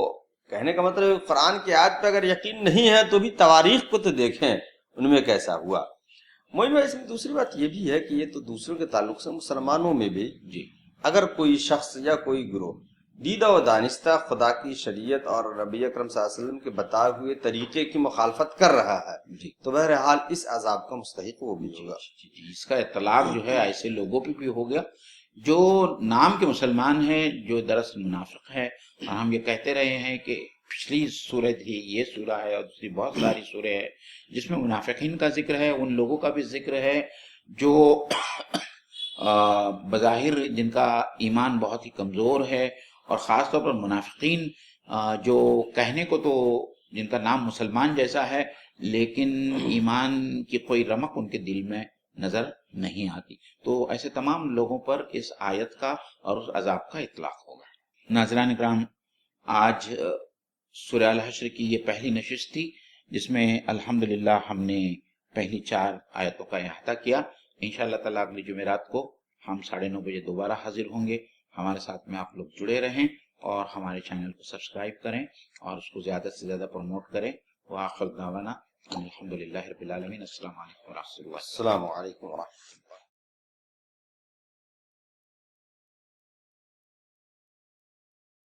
کہنے کا مطلب ہے قرآن کی آیت پہ اگر یقین نہیں ہے تو بھی تواریخ کو تو دیکھیں ان میں کیسا ہوا۔ مولانا بھائی اس میں دوسری بات یہ بھی ہے کہ یہ تو دوسروں کے تعلق سے، مسلمانوں میں بھی اگر کوئی شخص یا کوئی گروہ دیدہ و دانستہ خدا کی شریعت اور نبی اکرم صلی اللہ علیہ وسلم کے بتائے ہوئے طریقے کی مخالفت کر رہا ہے تو بہرحال اس عذاب کا مستحق وہ بھی ہوگا۔ اس کا اطلاق جو ہے ایسے لوگوں پہ بھی ہو گیا جو نام کے مسلمان ہیں، جو دراصل منافق ہے، اور ہم یہ کہتے رہے ہیں کہ پچھلی سورہ تھی، یہ سورہ ہے اور دوسری بہت ساری سورہ ہے جس میں منافقین کا ذکر ہے، ان لوگوں کا بھی ذکر ہے جو بظاہر جن کا ایمان بہت ہی کمزور ہے، اور خاص طور پر منافقین جو کہنے کو تو جن کا نام مسلمان جیسا ہے لیکن ایمان کی کوئی رمق ان کے دل میں نظر نہیں آتی۔ تو ایسے تمام لوگوں پر اس آیت کا اور اس عذاب کا اطلاق ہوگا۔ ناظرین اکرام، آج سورہ الحشر کی یہ پہلی نشست تھی جس میں الحمدللہ ہم نے پہلی 4 آیتوں کا احاطہ کیا۔ انشاءاللہ تعالیٰ اگلی جمعرات کو ہم 9:30 بجے دوبارہ حاضر ہوں گے۔ ہمارے ساتھ میں آپ لوگ جڑے رہیں اور ہمارے چینل کو سبسکرائب کریں اور اس کو زیادہ سے زیادہ پروموٹ کریں۔ وآخر دعوانا الحمدللہ رب العالمین۔ السلام علیکم ورحمۃ اللہ۔ السلام علیکم ورحمۃ اللہ۔